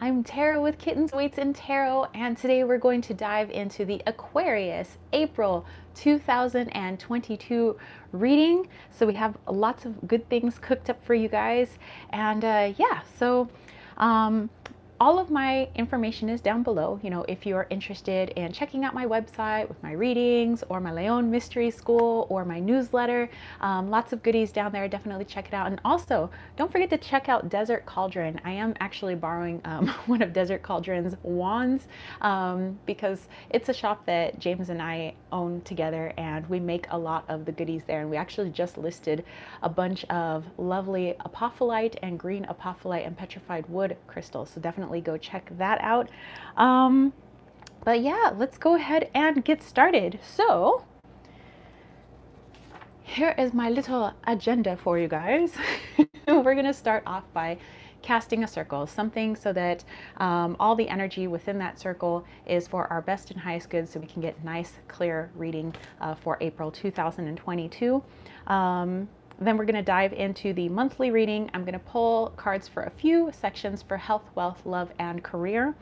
I'm Tara with Kittens, Weights, and Tarot, and today we're going to dive into the Aquarius April 2022 reading. So we have lots of good things cooked up for you guys, and all of my information is down below. You know, if you're interested in checking out my website with my readings or my Leon Mystery School or my newsletter, lots of goodies down there. Definitely check it out. And also, don't forget to check out Desert Cauldron. I am actually borrowing one of Desert Cauldron's wands because it's a shop that James and I own together, and we make a lot of the goodies there. And we actually just listed a bunch of lovely apophyllite and green apophyllite and petrified wood crystals. So definitely go check that out. But yeah, let's go ahead and get started. So here is my little agenda for you guys. We're going to start off by casting a circle, something so that all the energy within that circle is for our best and highest good, so we can get nice, clear reading for April 2022. Then we're going to dive into the monthly reading. I'm going to pull cards for a few sections for health, wealth, love, and career.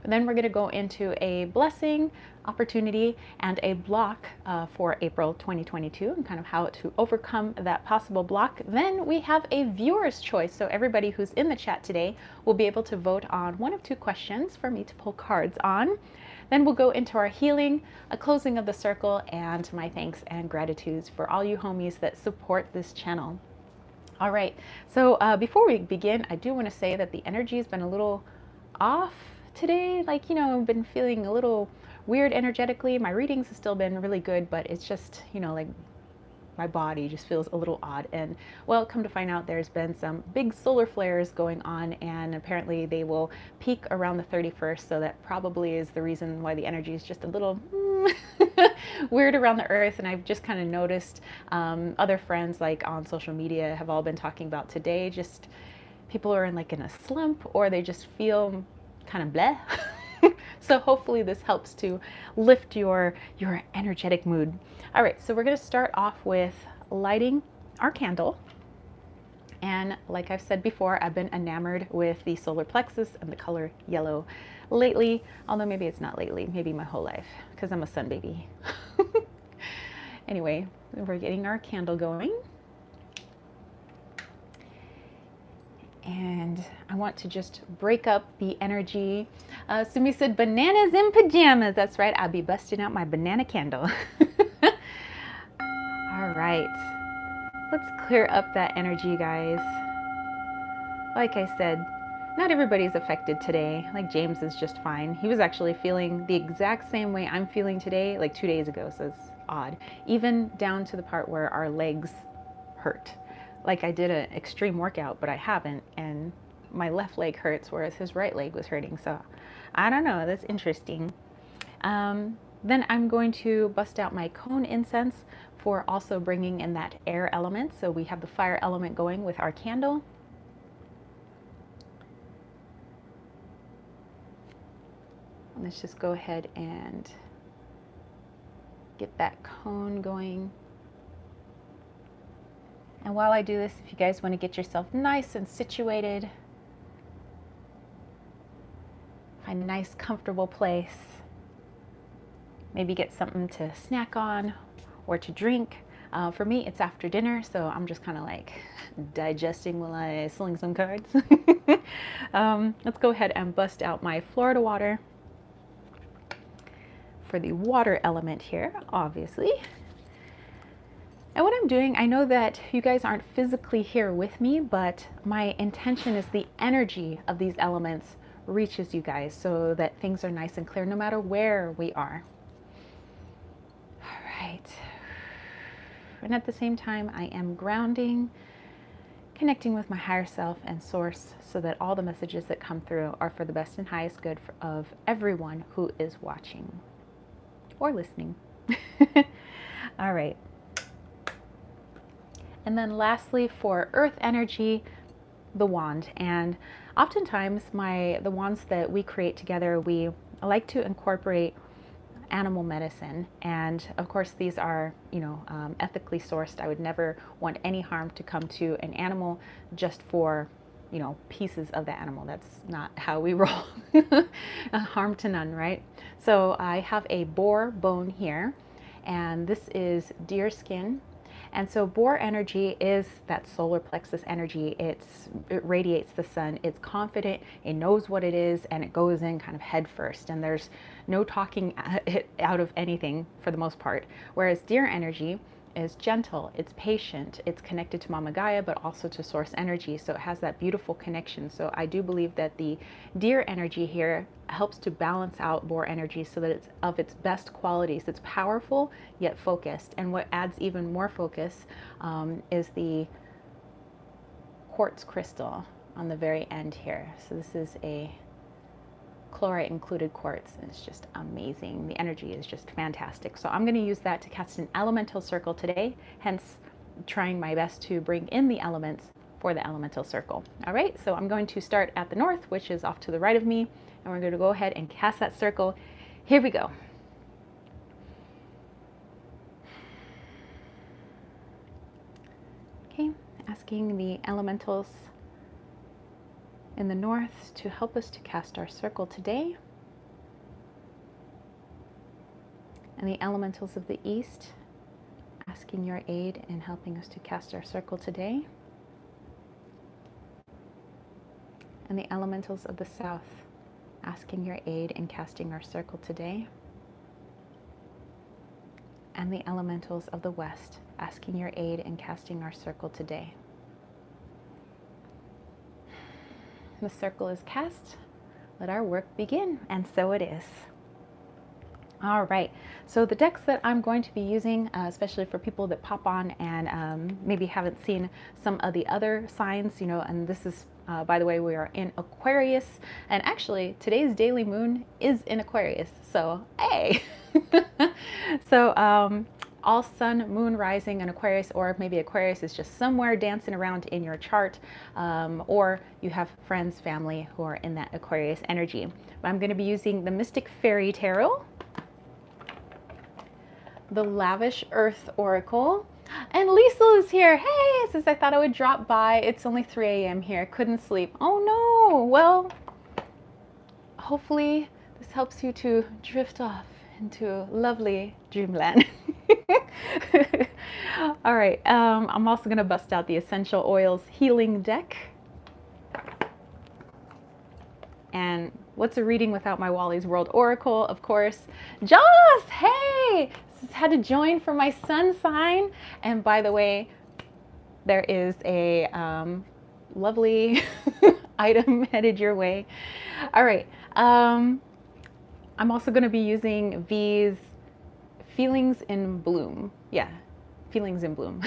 And then we're going to go into a blessing, opportunity, and a block for April 2022 and kind of how to overcome that possible block. Then we have a viewer's choice. So everybody who's in the chat today will be able to vote on one of two questions for me to pull cards on. Then we'll go into our healing, a closing of the circle, and my thanks and gratitudes for all you homies that support this channel. All right, so before we begin, I do want to say that the energy has been a little off today. Like, you know, I've been feeling a little weird energetically. My readings have still been really good, but it's just, you know, like my body just feels a little odd. And well, come to find out, there's been some big solar flares going on, and apparently they will peak around the 31st. So that probably is the reason why the energy is just a little weird around the earth. And I've just kind of noticed other friends like on social media have all been talking about today, just people are in a slump, or they just feel kind of bleh. So hopefully this helps to lift your energetic mood. All right, so we're going to start off with lighting our candle. And like I've said before, I've been enamored with the solar plexus and the color yellow lately, although maybe it's not lately, maybe my whole life, because I'm a sun baby. Anyway, we're getting our candle going. And I want to just break up the energy. Sumi said, bananas in pajamas. That's right, I'll be busting out my banana candle. All right, let's clear up that energy, guys. Like I said, not everybody's affected today. Like James is just fine. He was actually feeling the exact same way I'm feeling today, like 2 days ago, so it's odd. Even down to the part where our legs hurt. Like I did an extreme workout, but I haven't, and my left leg hurts, whereas his right leg was hurting. So I don't know, that's interesting. Then I'm going to bust out my cone incense for also bringing in that air element. So we have the fire element going with our candle. Let's just go ahead and get that cone going. And while I do this, if you guys want to get yourself nice and situated, find a nice comfortable place, maybe get something to snack on or to drink. For me, it's after dinner, so I'm just kind of like digesting while I sling some cards. Let's go ahead and bust out my Florida water for the water element here, obviously. And what I'm doing, I know that you guys aren't physically here with me, but my intention is the energy of these elements reaches you guys so that things are nice and clear no matter where we are. All right. And at the same time, I am grounding, connecting with my higher self and source so that all the messages that come through are for the best and highest good of everyone who is watching or listening. All right. And then lastly, for earth energy, the wand. And oftentimes the wands that we create together, we like to incorporate animal medicine. And of course, these are, ethically sourced. I would never want any harm to come to an animal just for you know, pieces of the animal. That's not how we roll. Harm to none, right? So I have a boar bone here, and this is deer skin. And so boar energy is that solar plexus energy. It radiates the sun. It's confident. It knows what it is, and it goes in kind of head first. And there's no talking it out of anything for the most part. Whereas deer energy is gentle, it's patient, it's connected to Mama Gaia, but also to source energy. So it has that beautiful connection. So I do believe that the deer energy here helps to balance out boar energy so that it's of its best qualities. It's powerful yet focused. And what adds even more focus is the quartz crystal on the very end here. So this is a chlorite included quartz, and it's just amazing. The energy is just fantastic. So I'm going to use that to cast an elemental circle today, hence trying my best to bring in the elements for the elemental circle. All right, so I'm going to start at the north, which is off to the right of me, and we're going to go ahead and cast that circle. Here we go. Okay, asking the elementals in the north to help us to cast our circle today, and the elementals of the east asking your aid in helping us to cast our circle today, and the elementals of the south asking your aid in casting our circle today, and the elementals of the west asking your aid in casting our circle today. The circle is cast. Let our work begin. And so it is. All right. So the decks that I'm going to be using, especially for people that pop on and maybe haven't seen some of the other signs, you know, and this is, by the way, we are in Aquarius. And actually, today's daily moon is in Aquarius. So, hey. So, all sun, moon, rising in Aquarius, or maybe Aquarius is just somewhere dancing around in your chart, or you have friends, family who are in that Aquarius energy. But I'm going to be using the Mystic Fairy Tarot, the Lavish Earth Oracle, and Lisa is here. Hey, says I thought I would drop by. It's only 3 a.m. here. Couldn't sleep. Oh no. Well, hopefully this helps you to drift off into lovely dreamland. All right, I'm also going to bust out the Essential Oils Healing Deck. And what's a reading without my Wally's World Oracle, of course. Joss, hey! Had to join for my sun sign. And by the way, there is a lovely item headed your way. All right, I'm also going to be using V's Feelings in Bloom. Yeah, Feelings in Bloom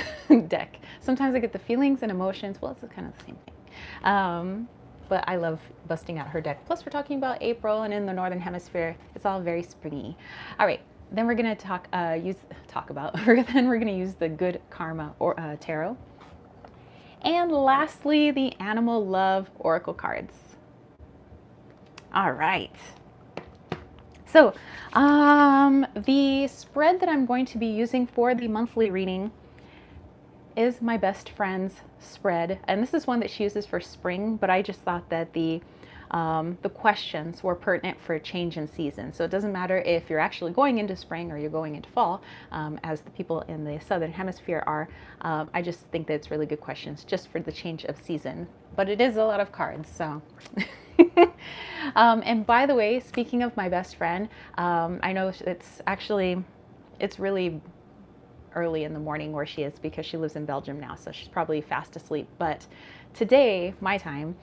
deck. Sometimes I get the feelings and emotions. Well, it's kind of the same thing. But I love busting out her deck. Plus, we're talking about April, and in the Northern Hemisphere, it's all very springy. All right, then we're going to then we're going to use the Good Karma Tarot. And lastly, the Animal Love Oracle cards. All right. So the spread that I'm going to be using for the monthly reading is my best friend's spread. And this is one that she uses for spring, but I just thought that the questions were pertinent for a change in season. So it doesn't matter if you're actually going into spring or you're going into fall, as the people in the Southern Hemisphere are. I just think that it's really good questions just for the change of season. But it is a lot of cards, so... And by the way, speaking of my best friend, I know it's really early in the morning where she is because she lives in Belgium now, so she's probably fast asleep. But today, my time,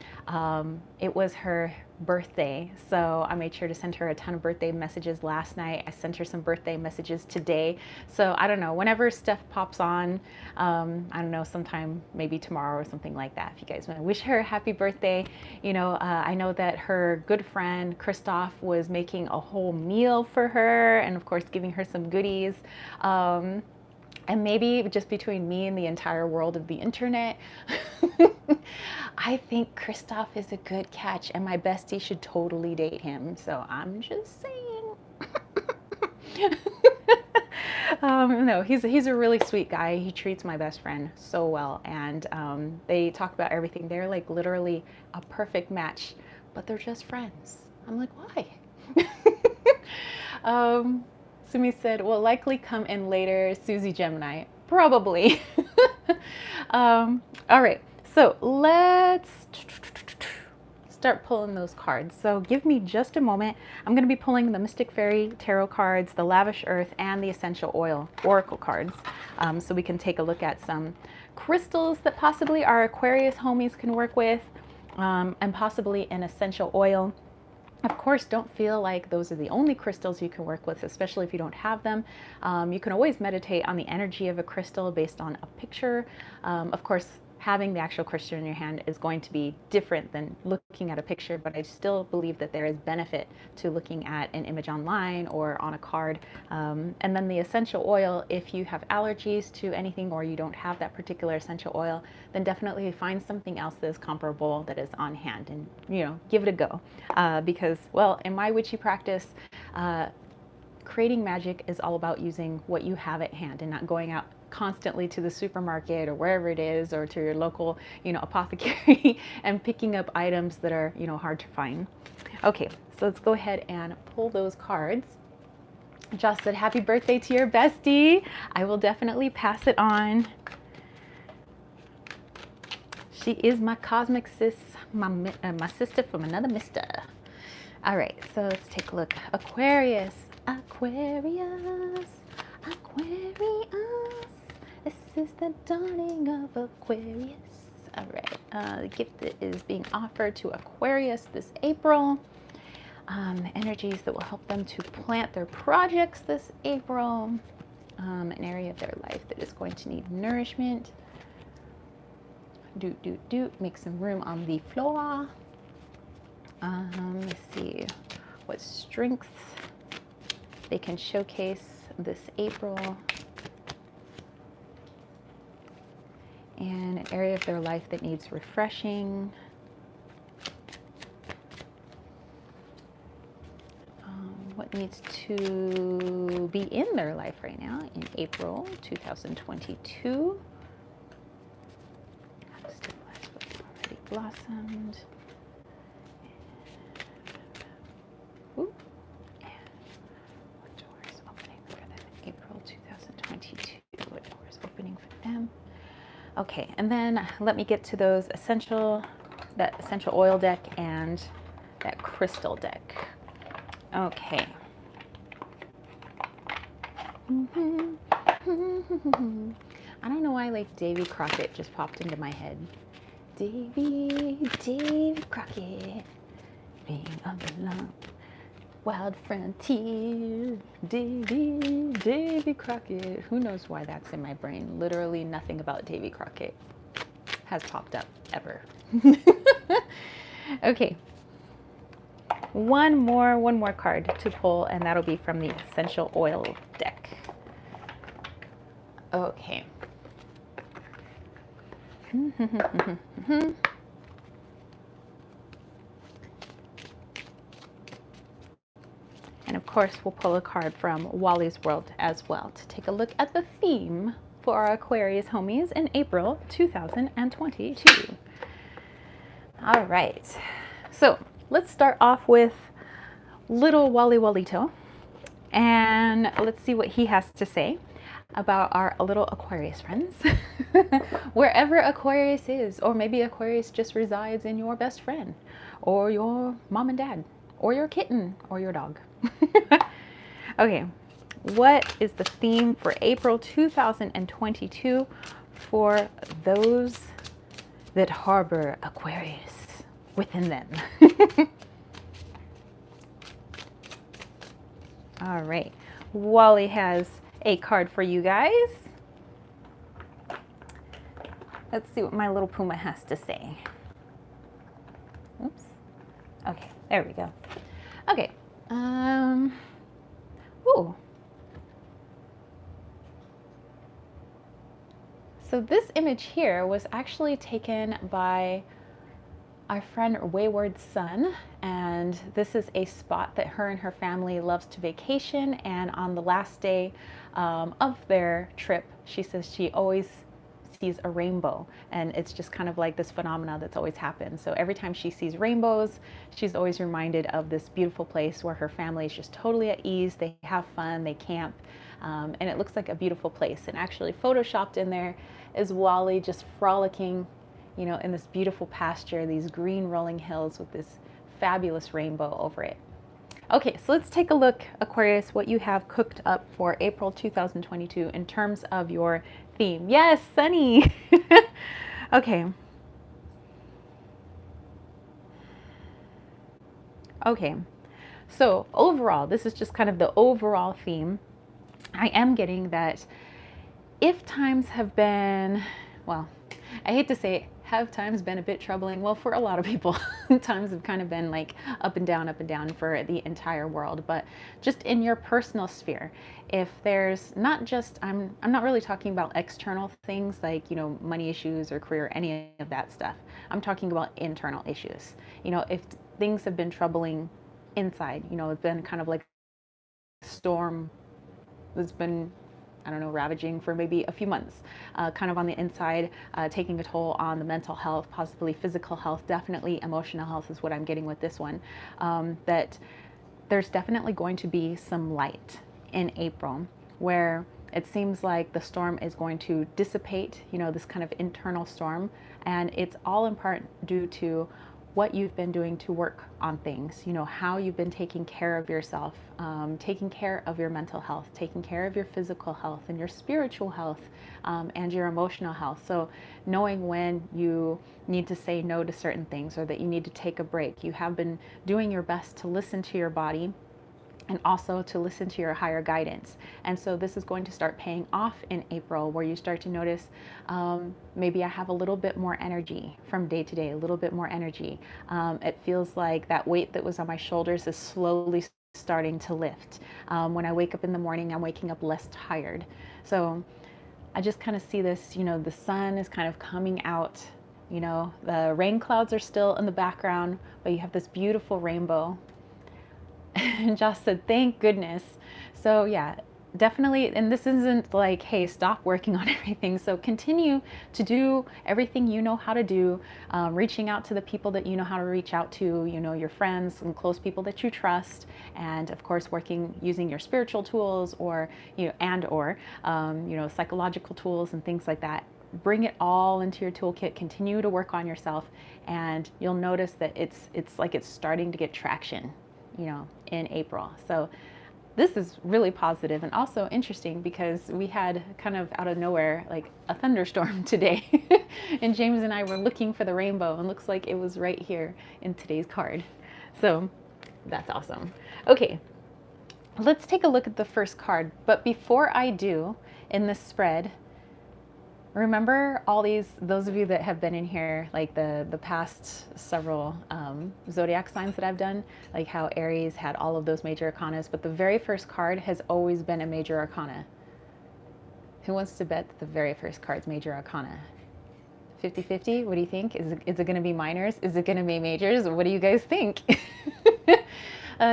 it was her birthday, so I made sure to send her a ton of birthday messages last night. I sent her some birthday messages today. So I don't know, whenever stuff pops on, I don't know, sometime maybe tomorrow or something like that, if you guys want to wish her a happy birthday. You know, I know that her good friend Christoph was making a whole meal for her, and of course giving her some goodies. And maybe just between me and the entire world of the internet, I think Christoph is a good catch, and my bestie should totally date him. So I'm just saying. No, he's a really sweet guy. He treats my best friend so well, and they talk about everything. They're like literally a perfect match, but they're just friends. I'm like, why? Sumi said, will likely come in later, Susie Gemini. Probably. All right, so let's start pulling those cards. So give me just a moment. I'm going to be pulling the Mystic Fairy Tarot cards, the Lavish Earth, and the Essential Oil Oracle cards, so we can take a look at some crystals that possibly our Aquarius homies can work with, and possibly an essential oil. Of course, don't feel like those are the only crystals you can work with, especially if you don't have them. You can always meditate on the energy of a crystal based on a picture. Of course, having the actual crystal in your hand is going to be different than looking at a picture, but I still believe that there is benefit to looking at an image online or on a card. And then the essential oil, if you have allergies to anything or you don't have that particular essential oil, then definitely find something else that is comparable that is on hand and, you know, give it a go. Because, well, in my witchy practice, creating magic is all about using what you have at hand and not going out constantly to the supermarket or wherever it is, or to your local, you know, apothecary and picking up items that are, you know, hard to find. Okay, so let's go ahead and pull those cards. Joss said, happy birthday to your bestie. I will definitely pass it on. She is my cosmic sis, my sister from another mister. All right, so let's take a look. Aquarius, Aquarius, Aquarius. This is the dawning of Aquarius. All right, the gift that is being offered to Aquarius this April. Energies that will help them to plant their projects this April. An area of their life that is going to need nourishment. Make some room on the floor. Let's see what strengths they can showcase this April. And an area of their life that needs refreshing. What needs to be in their life right now in April 2022. Stabilize what's already blossomed. Ooh. And what door is opening for them in April 2022? What door is opening for them? Okay, and then let me get to those that essential oil deck and that crystal deck. Okay. I don't know why, like, Davy Crockett just popped into my head. Davy Crockett, being on the long wild frontier. Davy Crockett. Who knows why that's in my brain? Literally nothing about Davy Crockett has popped up ever. Okay. One more card to pull, and that'll be from the essential oil deck. Okay. And of course, we'll pull a card from Wally's World as well to take a look at the theme for our Aquarius homies in April 2022. All right. So let's start off with little Wally Wallito, and let's see what he has to say about our little Aquarius friends. Wherever Aquarius is, or maybe Aquarius just resides in your best friend, or your mom and dad, or your kitten, or your dog. Okay, what is the theme for April 2022 for those that harbor Aquarius within them? All right, Wally has a card for you guys. Let's see what my little puma has to say. Oops. Okay, there we go. Okay. Ooh. So this image here was actually taken by our friend Wayward Sun, and this is a spot that her and her family loves to vacation. And on the last day of their trip, she says she always sees a rainbow, and it's just kind of like this phenomena that's always happened. So every time she sees rainbows, she's always reminded of this beautiful place where her family is just totally at ease. They have fun, they camp, and it looks like a beautiful place. And actually photoshopped in there is Wally just frolicking, you know, in this beautiful pasture, these green rolling hills with this fabulous rainbow over it. Okay, so let's take a look, Aquarius, what you have cooked up for April 2022 in terms of your theme. Yes, sunny. Okay. Okay. So overall, this is just kind of the overall theme. I am getting that if times have been, well, I hate to say it, have times been a bit troubling? Well, for a lot of people, times have kind of been like up and down for the entire world. But just in your personal sphere, if there's not just, I'm not really talking about external things like, you know, money issues or career, any of that stuff. I'm talking about internal issues. You know, if things have been troubling inside, you know, it's been kind of like a storm that's been, I don't know, ravaging for maybe a few months, kind of on the inside, taking a toll on the mental health, possibly physical health, definitely emotional health is what I'm getting with this one. That there's definitely going to be some light in April where it seems like the storm is going to dissipate, you know, this kind of internal storm. And it's all in part due to what you've been doing to work on things, you know, how you've been taking care of yourself, taking care of your mental health, taking care of your physical health and your spiritual health, and your emotional health. So knowing when you need to say no to certain things or that you need to take a break, you have been doing your best to listen to your body and also to listen to your higher guidance. And so this is going to start paying off in April, where you start to notice, maybe I have a little bit more energy from day to day, a little bit more energy. It feels like that weight that was on my shoulders is slowly starting to lift. When I wake up in the morning, I'm waking up less tired. So I just kind of see this, you know, the sun is kind of coming out, you know, the rain clouds are still in the background, but you have this beautiful rainbow. And Josh said, thank goodness. So yeah, definitely. And this isn't like, hey, stop working on everything. So continue to do everything you know how to do, reaching out to the people that you know how to reach out to, you know, your friends and close people that you trust. And of course, working using your spiritual tools or, you know, psychological tools and things like that. Bring it all into your toolkit, continue to work on yourself, and you'll notice that it's like it's starting to get traction, you know, in April. So this is really positive and also interesting because we had kind of out of nowhere like a thunderstorm today and James and I were looking for the rainbow and looks like it was right here in today's card. So that's awesome. Okay, let's take a look at the first card. But before I do, in this spread, remember all those of you that have been in here, like the past several zodiac signs that I've done, like how Aries had all of those major arcanas, but the very first card has always been a major arcana. Who wants to bet that the very first card's major arcana? 50-50? What do you think? Is it going to be minors? Is it going to be majors? What do you guys think?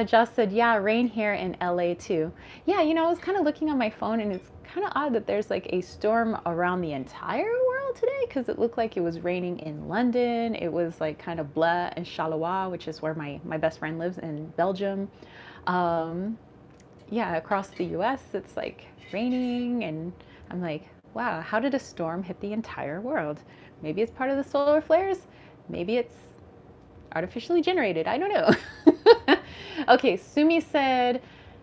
Josh said, yeah, rain here in LA too. Yeah, you know, I was kind of looking on my phone and it's kind of odd that there's like a storm around the entire world today because it looked like it was raining in London. It was like kind of blah and Charleroi, which is where my best friend lives in Belgium. Yeah, across the US, it's like raining and I'm like, wow, how did a storm hit the entire world? Maybe it's part of the solar flares. Maybe it's artificially generated. I don't know. Okay, Sumi said,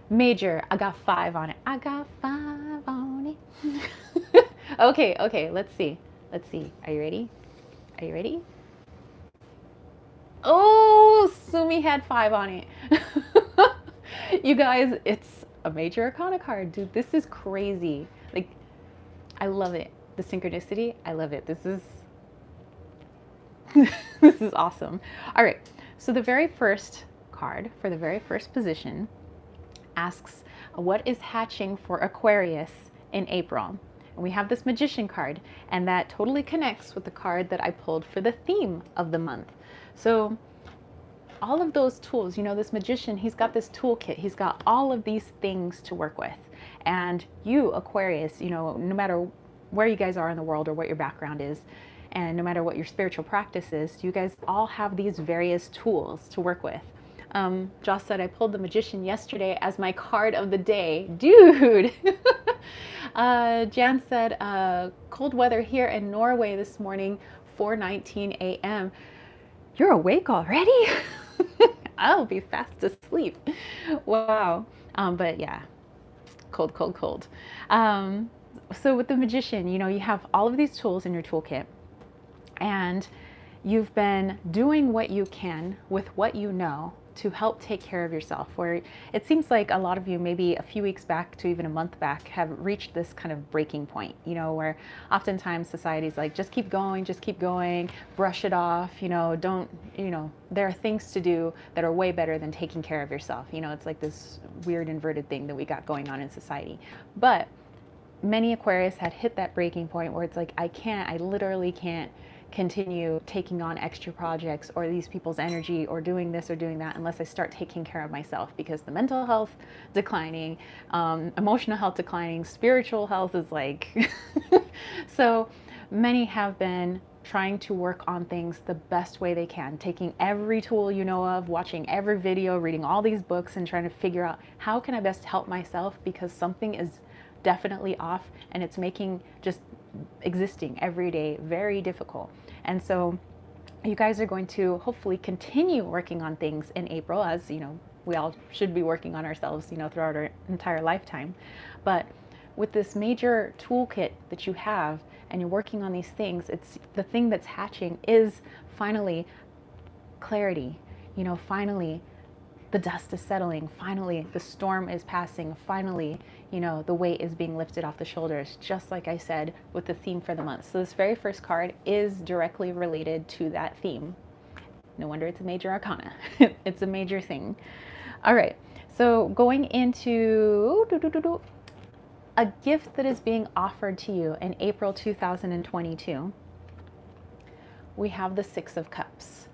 major. I got 5 on it. I got 5 on it. Okay, let's see. Are you ready? Are you ready? Oh, Sumi had 5 on it. You guys, it's a major arcana card, dude. This is crazy. Like, I love it. The synchronicity, I love it. This is this is awesome. All right, so the very first card for the very first position asks, what is hatching for Aquarius in April? And we have this Magician card, and that totally connects with the card that I pulled for the theme of the month. So all of those tools, you know, this magician, he's got this toolkit, he's got all of these things to work with. And you, Aquarius, you know, no matter where you guys are in the world or what your background is, and no matter what your spiritual practice is, you guys all have these various tools to work with. Joss said, I pulled the magician yesterday as my card of the day. Dude! Jan said, cold weather here in Norway this morning, 4:19 a.m. You're awake already? I'll be fast asleep. Wow. But yeah, cold, cold, cold. So with the magician, you know, you have all of these tools in your toolkit, and you've been doing what you can with what you know to help take care of yourself. Where it seems like a lot of you, maybe a few weeks back to even a month back, have reached this kind of breaking point, you know, where oftentimes society's like, just keep going, brush it off, you know, don't, you know, there are things to do that are way better than taking care of yourself. You know, it's like this weird inverted thing that we got going on in society. But many Aquarius had hit that breaking point where it's like, I literally can't continue taking on extra projects or these people's energy or doing this or doing that unless I start taking care of myself, because the mental health declining, emotional health declining, spiritual health is like, so many have been trying to work on things the best way they can, taking every tool you know of, watching every video, reading all these books, and trying to figure out how can I best help myself, because something is definitely off and it's making just existing every day very difficult. And so you guys are going to hopefully continue working on things in April, as you know, we all should be working on ourselves, you know, throughout our entire lifetime. But with this major toolkit that you have and you're working on these things, it's the thing that's hatching is finally clarity. You know, finally the dust is settling, finally the storm is passing, finally, you know, the weight is being lifted off the shoulders, just like I said with the theme for the month. So this very first card is directly related to that theme. No wonder it's a major arcana. It's a major thing. All right, so going into a gift that is being offered to you in April 2022, we have the Six of Cups.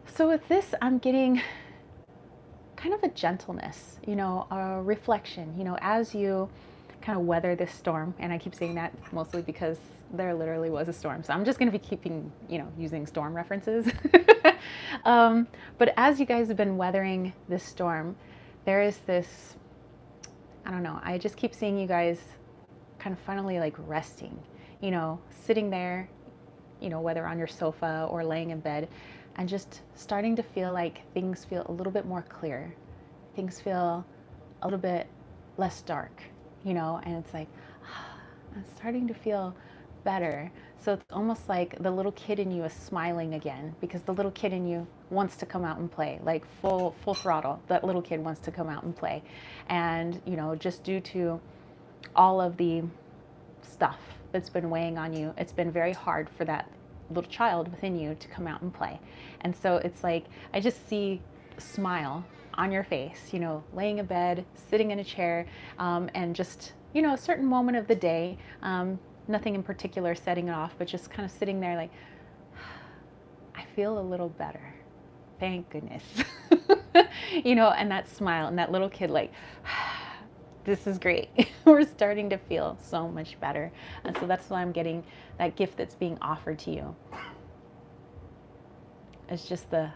So with this, I'm getting kind of a gentleness, you know, a reflection, you know, as you kind of weather this storm. And I keep saying that mostly because there literally was a storm. So I'm just going to be keeping, you know, using storm references. But as you guys have been weathering this storm, there is this, I don't know, I just keep seeing you guys kind of finally like resting, you know, sitting there, you know, whether on your sofa or laying in bed, and just starting to feel like things feel a little bit more clear. Things feel a little bit less dark, you know, and it's like, I'm starting to feel better. So it's almost like the little kid in you is smiling again, because the little kid in you wants to come out and play, like full throttle. That little kid wants to come out and play. And, you know, just due to all of the stuff that's been weighing on you, it's been very hard for that little child within you to come out and play. And so it's like, I just see a smile on your face, you know, laying in bed, sitting in a chair, and just, you know, a certain moment of the day, nothing in particular setting it off, but just kind of sitting there like, I feel a little better. Thank goodness. You know, and that smile and that little kid like, this is great. We're starting to feel so much better. And so that's why I'm getting that gift that's being offered to you. It's just the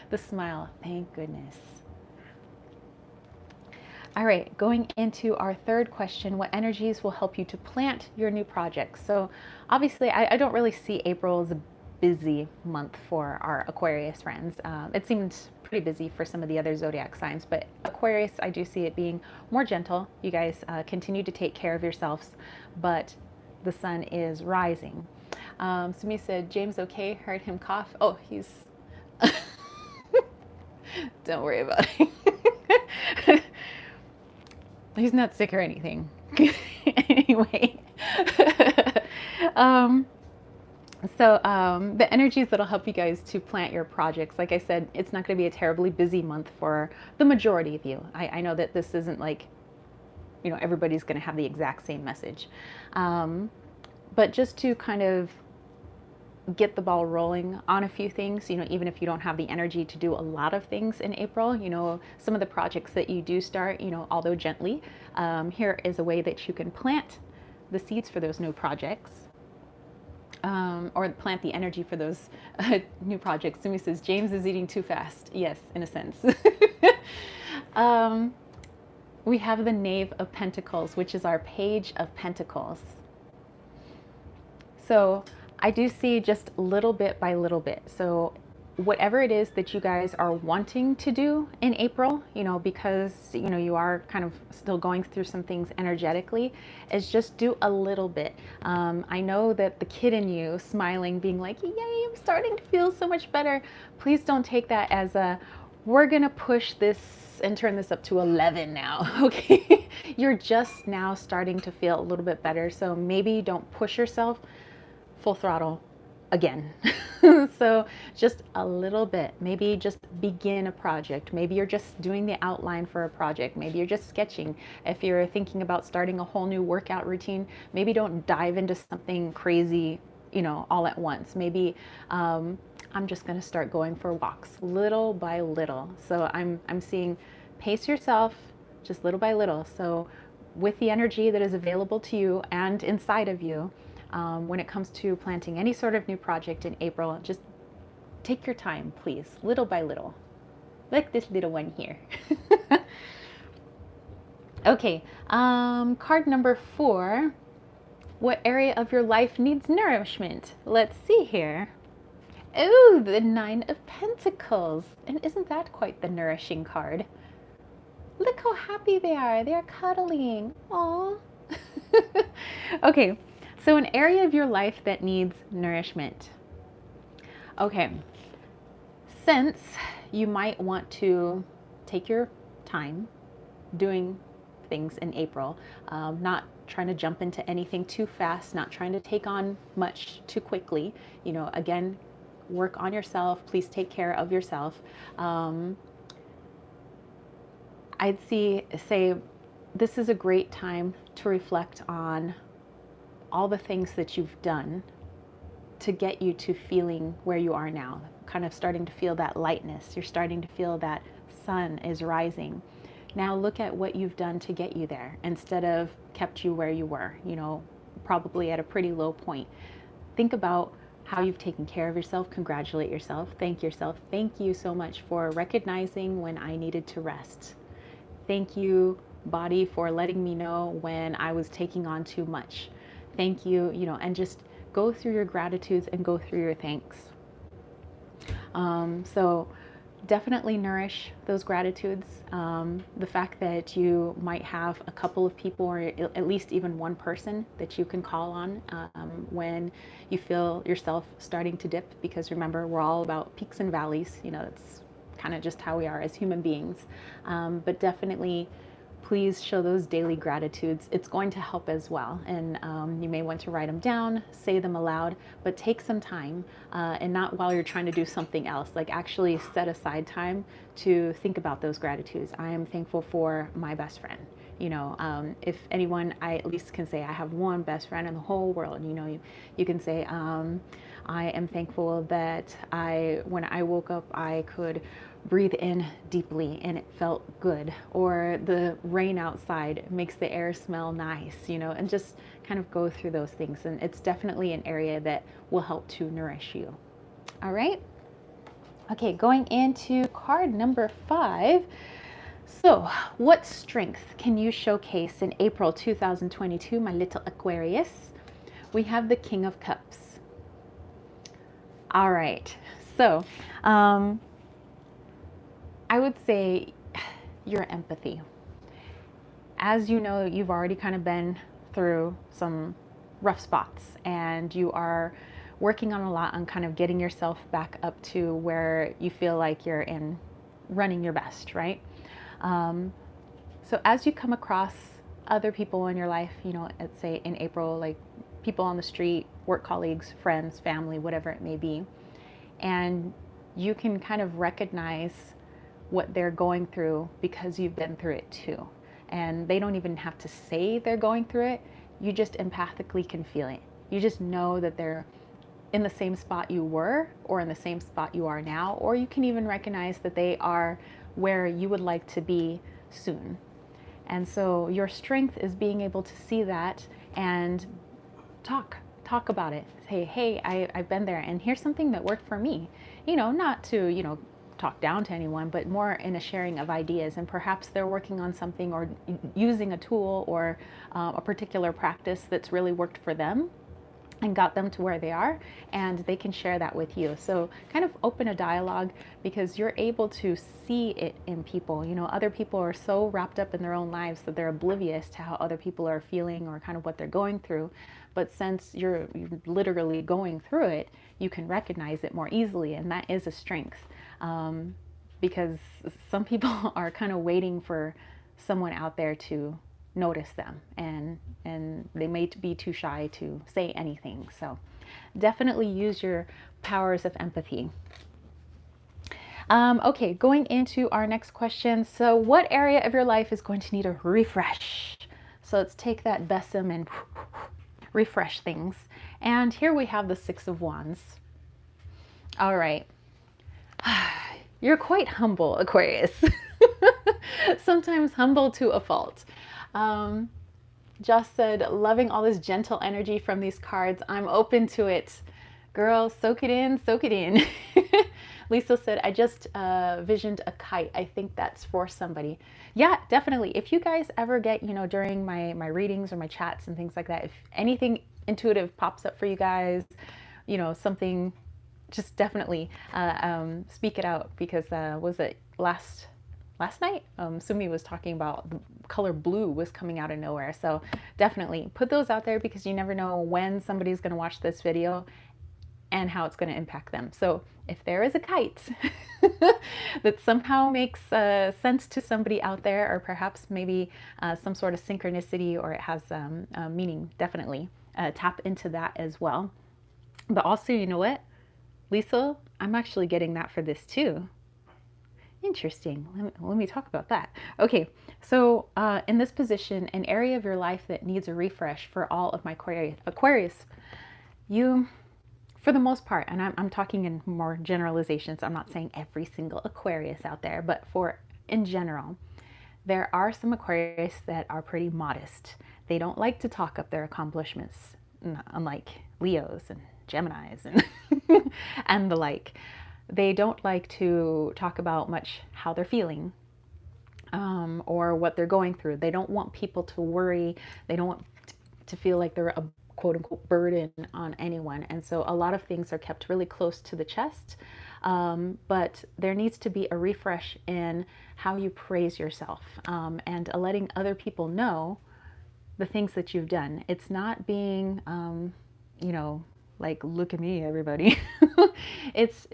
the smile. Thank goodness. All right, going into our third question, what energies will help you to plant your new projects? So obviously I don't really see April as a busy month for our Aquarius friends. It seemed pretty busy for some of the other zodiac signs, but Aquarius, I do see it being more gentle. You guys continue to take care of yourselves, but the sun is rising. Sumi said, James okay? Heard him cough. Oh, he's... Don't worry about it. He's not sick or anything. Anyway. The energies that'll help you guys to plant your projects, like I said, it's not going to be a terribly busy month for the majority of you. I know that this isn't like, you know, everybody's going to have the exact same message. But just to kind of get the ball rolling on a few things, even if you don't have the energy to do a lot of things in April. Some of the projects that you do start, although gently, here is a way that you can plant the seeds for those new projects, or plant the energy for those new projects. Sumi says, James is eating too fast. Yes, in a sense. We have the Knave of Pentacles, which is our Page of Pentacles. So I do see just little bit by little bit. So whatever it is that you guys are wanting to do in April, because, you are kind of still going through some things energetically, is just do a little bit. I know that the kid in you smiling, being like, yay, I'm starting to feel so much better. Please don't take that as we're going to push this and turn this up to 11 now. Okay. You're just now starting to feel a little bit better. So maybe don't push yourself full throttle again. So just a little bit, maybe just begin a project. Maybe you're just doing the outline for a project. Maybe you're just sketching. If you're thinking about starting a whole new workout routine, maybe don't dive into something crazy, all at once. Maybe I'm just going to start going for walks little by little. So I'm seeing pace yourself just little by little. So with the energy that is available to you and inside of you, when it comes to planting any sort of new project in April, just take your time, please, little by little, like this little one here. Okay, card number 4. What area of your life needs nourishment? Let's see here. Oh, the 9 of Pentacles. And isn't that quite the nourishing card? Look how happy they are. They're cuddling. Aww. Okay. So an area of your life that needs nourishment. Okay, since you might want to take your time doing things in April, not trying to jump into anything too fast, not trying to take on much too quickly, again, work on yourself, please take care of yourself. I'd say this is a great time to reflect on all the things that you've done to get you to feeling where you are now, kind of starting to feel that lightness. You're starting to feel that sun is rising. Now look at what you've done to get you there instead of kept you where you were, probably at a pretty low point. Think about how you've taken care of yourself. Congratulate yourself. Thank yourself. Thank you so much for recognizing when I needed to rest. Thank you, body, for letting me know when I was taking on too much. Thank you, and just go through your gratitudes and go through your thanks. So definitely nourish those gratitudes. The fact that you might have a couple of people, or at least even one person that you can call on when you feel yourself starting to dip, because remember, we're all about peaks and valleys. It's kind of just how we are as human beings. But definitely, please show those daily gratitudes. It's going to help as well. And you may want to write them down, say them aloud, but take some time and not while you're trying to do something else. Like actually set aside time to think about those gratitudes. I am thankful for my best friend. If anyone, I at least can say I have one best friend in the whole world. You can say, I am thankful that when I woke up, I could breathe in deeply and it felt good, or the rain outside makes the air smell nice, and just kind of go through those things. And it's definitely an area that will help to nourish you. All right. Okay, going into card number 5. So what strength can you showcase in April 2022, my little Aquarius? We have the King of Cups. All right. So, I would say your empathy. As you know, you've already kind of been through some rough spots, and you are working on a lot on kind of getting yourself back up to where you feel like you're running your best, right? So as you come across other people in your life, let's say in April, like people on the street, work colleagues, friends, family, whatever it may be, and you can kind of recognize what they're going through because you've been through it too. And they don't even have to say they're going through it. You just empathically can feel it. You just know that they're in the same spot you were or in the same spot you are now, or you can even recognize that they are where you would like to be soon. And so your strength is being able to see that and talk about it. Say, hey, I've been there and here's something that worked for me. Not to, talk down to anyone, but more in a sharing of ideas. And perhaps they're working on something or using a tool or a particular practice that's really worked for them and got them to where they are, and they can share that with you. So kind of open a dialogue, because you're able to see it in people. Other people are so wrapped up in their own lives that they're oblivious to how other people are feeling or kind of what they're going through. But since you're literally going through it, you can recognize it more easily, and that is a strength. Because some people are kind of waiting for someone out there to notice them, and they may be too shy to say anything. So definitely use your powers of empathy. Okay, going into our next question. So what area of your life is going to need a refresh? So let's take that besom and refresh things. And here we have the Six of Wands. All right. You're quite humble, Aquarius. Sometimes humble to a fault. Joss said, loving all this gentle energy from these cards. I'm open to it. Girl, soak it in, soak it in. Lisa said, I just visioned a kite. I think that's for somebody. Yeah, definitely. If you guys ever get, during my readings or my chats and things like that, if anything intuitive pops up for you guys, something, just definitely speak it out, because was it last night, Sumi was talking about the color blue was coming out of nowhere. So definitely put those out there, because you never know when somebody's going to watch this video and how it's going to impact them. So if there is a kite that somehow makes sense to somebody out there, or perhaps maybe some sort of synchronicity, or it has meaning, definitely tap into that as well. But also, you know what, Lisa, I'm actually getting that for this too. Interesting. Let me talk about that. Okay, so in this position, an area of your life that needs a refresh for all of my Aquarius, you, for the most part, and I'm talking in more generalizations, I'm not saying every single Aquarius out there, but in general, there are some Aquarius that are pretty modest. They don't like to talk up their accomplishments, unlike Leos and Geminis and, and the like. They don't like to talk about much how they're feeling or what they're going through. They don't want people to worry. They don't want to feel like they're a quote unquote burden on anyone. And so a lot of things are kept really close to the chest. But there needs to be a refresh in how you praise yourself and letting other people know the things that you've done. It's not being, like, look at me, everybody. It's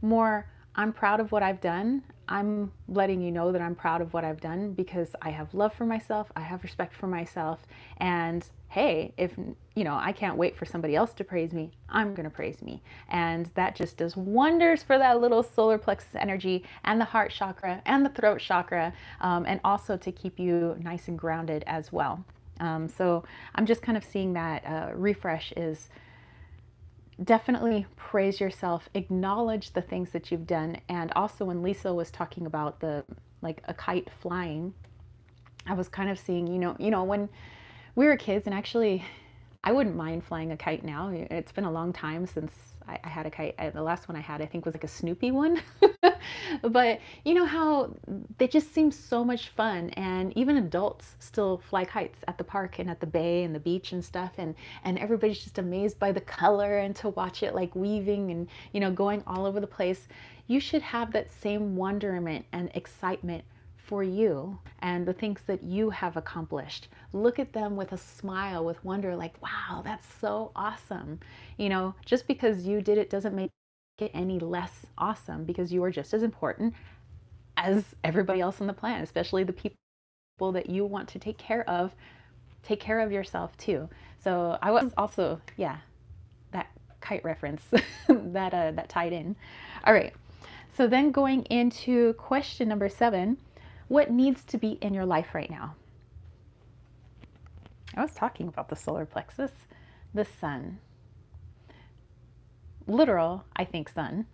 more, I'm proud of what I've done. I'm letting you know that I'm proud of what I've done, because I have love for myself. I have respect for myself. And hey, if, I can't wait for somebody else to praise me, I'm going to praise me. And that just does wonders for that little solar plexus energy and the heart chakra and the throat chakra, and also to keep you nice and grounded as well. So I'm just kind of seeing that refresh is definitely praise yourself, acknowledge the things that you've done. And also when Lisa was talking about the, like, a kite flying, I was kind of seeing, when we were kids, and actually I wouldn't mind flying a kite now. It's been a long time since I had a kite. The last one I had, I think, was like a Snoopy one. But you know how they just seem so much fun, and even adults still fly kites at the park and at the bay and the beach and stuff, and everybody's just amazed by the color, and to watch it like weaving and going all over the place. You should have that same wonderment and excitement for you and the things that you have accomplished. Look at them with a smile, with wonder, like, wow, that's so awesome. Just because you did it doesn't make it any less awesome, because you are just as important as everybody else on the planet, especially the people that you want to take care of. Take care of yourself too. So I was also, that kite reference that tied in. All right. So then going into question number 7, what needs to be in your life right now? I was talking about the solar plexus, the sun. literal, I think, sun.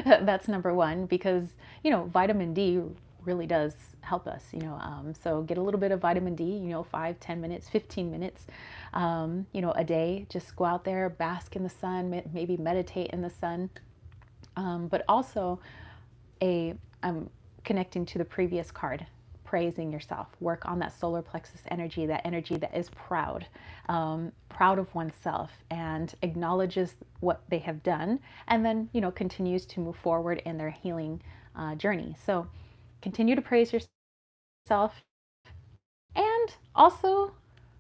That's number one, because, vitamin D really does help us, so get a little bit of vitamin D, 5, 10 minutes, 15 minutes, a day. Just go out there, bask in the sun, maybe meditate in the sun. But also, I'm connecting to the previous card, praising yourself. Work on that solar plexus energy, that energy that is proud, proud of oneself, and acknowledges what they have done, and then, continues to move forward in their healing journey. So continue to praise yourself, and also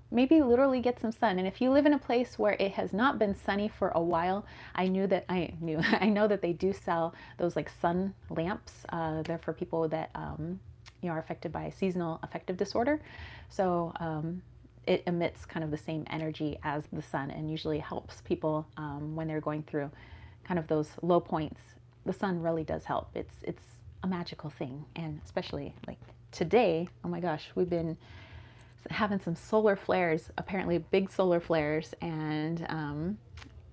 maybe literally get some sun. And if you live in a place where it has not been sunny for a while, I know that they do sell those like sun lamps. They're for people that are affected by seasonal affective disorder. So it emits kind of the same energy as the sun, and usually helps people when they're going through kind of those low points. The sun really does help. It's a magical thing, and especially like today, oh my gosh, we've been having some solar flares, apparently big solar flares, and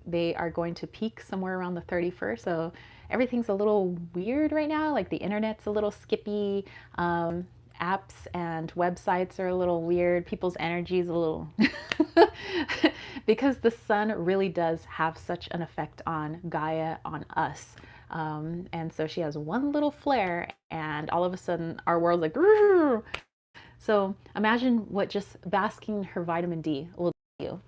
they are going to peak somewhere around the 31st. So everything's a little weird right now. Like the internet's a little skippy. Apps and websites are a little weird. People's energy is a little because the sun really does have such an effect on Gaia, on us. And so she has one little flare, and all of a sudden our world's like, "Rrr." So imagine what just basking her vitamin D will do.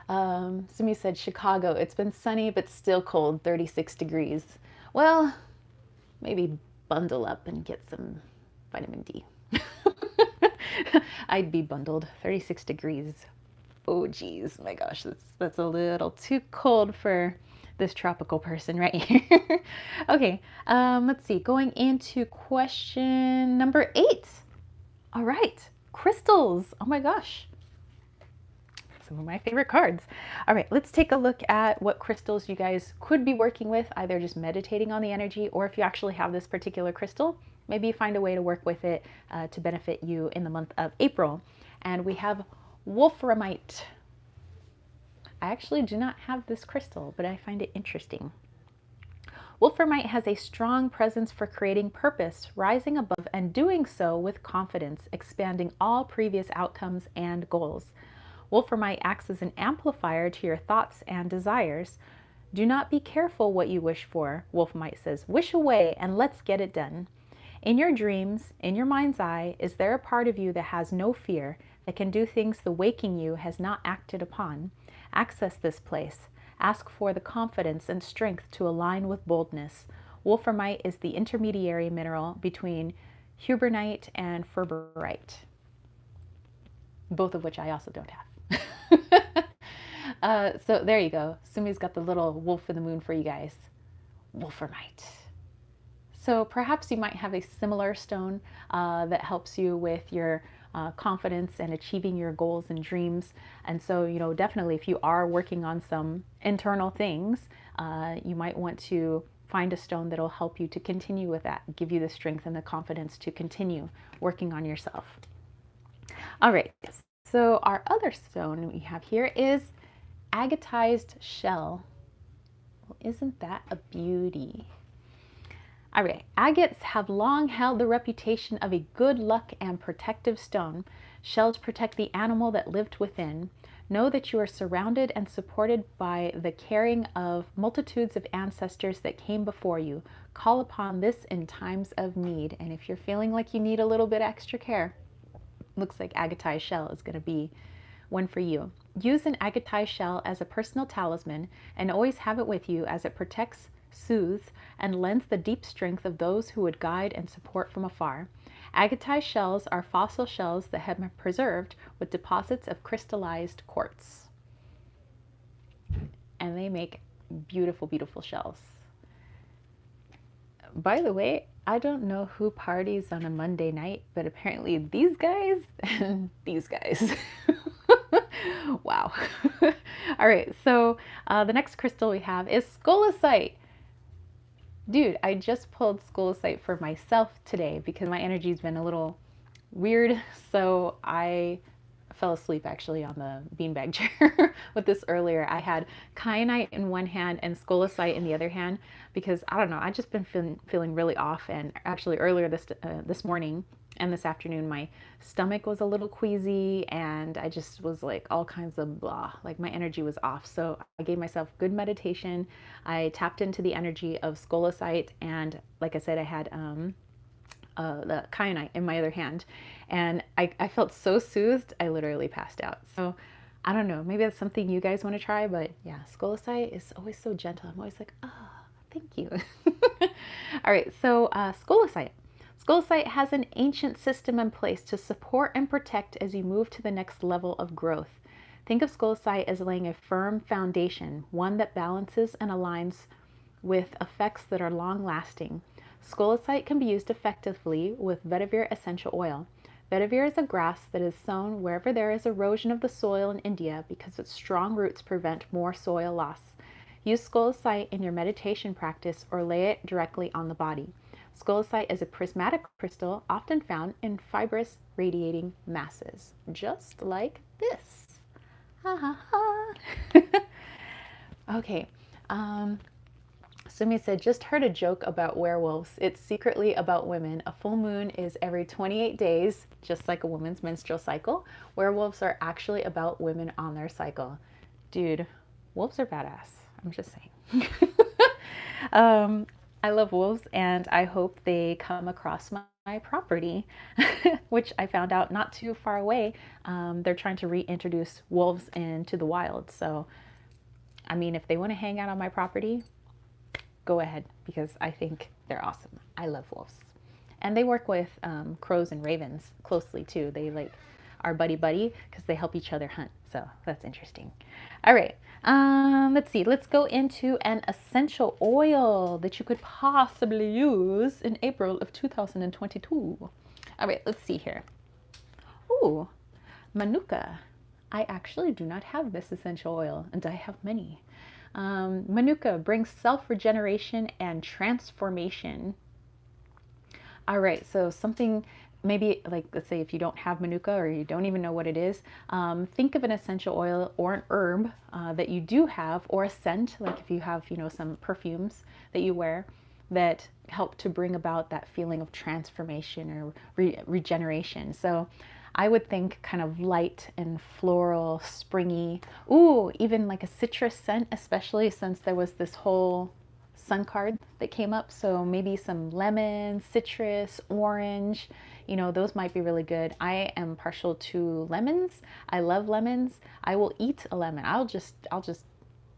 Sumi said, Chicago, it's been sunny but still cold, 36 degrees. Well, that's bundle up and get some vitamin D. I'd be bundled. 36 degrees. Oh, geez. My gosh, that's a little too cold for this tropical person right here. Okay, let's see. Going into question number 8. All right, crystals. Oh my gosh. Some of my favorite cards. All right, let's take a look at what crystals you guys could be working with, either just meditating on the energy, or if you actually have this particular crystal, maybe you find a way to work with it to benefit you in the month of April. And we have wolframite. I actually do not have this crystal, but I find it interesting. Wolframite has a strong presence for creating purpose, rising above, and doing so with confidence, expanding all previous outcomes and goals. Wolframite acts as an amplifier to your thoughts and desires. Do not be careful what you wish for, Wolframite says. Wish away and let's get it done. In your dreams, in your mind's eye, is there a part of you that has no fear, that can do things the waking you has not acted upon? Access this place. Ask for the confidence and strength to align with boldness. Wolframite is the intermediary mineral between hubernite and ferberite, both of which I also don't have. So there you go. Sumi's got the little wolf in the moon for you guys. Wolframite. So perhaps you might have a similar stone that helps you with your confidence and achieving your goals and dreams. And so, definitely if you are working on some internal things, you might want to find a stone that'll help you to continue with that, give you the strength and the confidence to continue working on yourself. All right, so our other stone we have here is Agatized Shell. Well, isn't that a beauty? All right, agates have long held the reputation of a good luck and protective stone. Shells protect the animal that lived within. Know that you are surrounded and supported by the caring of multitudes of ancestors that came before you. Call upon this in times of need. And if you're feeling like you need a little bit extra care, looks like Agatized Shell is going to be one for you. Use an Agatized Shell as a personal talisman and always have it with you, as it protects, soothes, and lends the deep strength of those who would guide and support from afar. Agatized shells are fossil shells that have been preserved with deposits of crystallized quartz. And they make beautiful, beautiful shells. By the way, I don't know who parties on a Monday night, but apparently these guys and these guys. Wow. All right, so the next crystal we have is scolecite. Dude, I just pulled scolecite for myself today because my energy's been a little weird. So I fell asleep actually on the beanbag chair with this earlier. I had kyanite in one hand and scolecite in the other hand because I don't know, I just been feeling really off. And actually earlier this morning and this afternoon, my stomach was a little queasy and I just was like all kinds of blah, like my energy was off. So I gave myself good meditation. I tapped into the energy of scolecite, and like I said, I had the kyanite in my other hand, and I felt so soothed, I literally passed out. So I don't know, maybe that's something you guys want to try, but yeah, scolecite is always so gentle. I'm always like, oh, thank you. All right, so scolecite. Scolecite has an ancient system in place to support and protect as you move to the next level of growth. Think of scolecite as laying a firm foundation, one that balances and aligns with effects that are long lasting. Scolecite can be used effectively with vetiver essential oil. Vetiver is a grass that is sown wherever there is erosion of the soil in India because its strong roots prevent more soil loss. Use scolecite in your meditation practice or lay it directly on the body. Scolecite is a prismatic crystal often found in fibrous radiating masses, just like this. Ha ha ha. Okay. Sumi said, just heard a joke about werewolves. It's secretly about women. A full moon is every 28 days, just like a woman's menstrual cycle. Werewolves are actually about women on their cycle. Dude, wolves are badass. I'm just saying. I love wolves, and I hope they come across my property, which I found out not too far away. They're trying to reintroduce wolves into the wild. So, I mean, if they want to hang out on my property, go ahead, because I think they're awesome. I love wolves. And they work with crows and ravens closely too. They like are buddy because they help each other hunt. So that's interesting. All right, let's see. Let's go into an essential oil that you could possibly use in April of 2022. All right, let's see here. Ooh, Manuka. I actually do not have this essential oil, and I have many. Manuka brings self-regeneration and transformation. All right, so something maybe like, let's say if you don't have Manuka or you don't even know what it is, think of an essential oil or an herb that you do have, or a scent, like if you have, you know, some perfumes that you wear that help to bring about that feeling of transformation or regeneration. So I would think kind of light and floral, springy. Ooh, even like a citrus scent, especially since there was this whole sun card that came up. So maybe some lemon, citrus, orange, you know, those might be really good. I am partial to lemons. I love lemons. I will eat a lemon. I'll just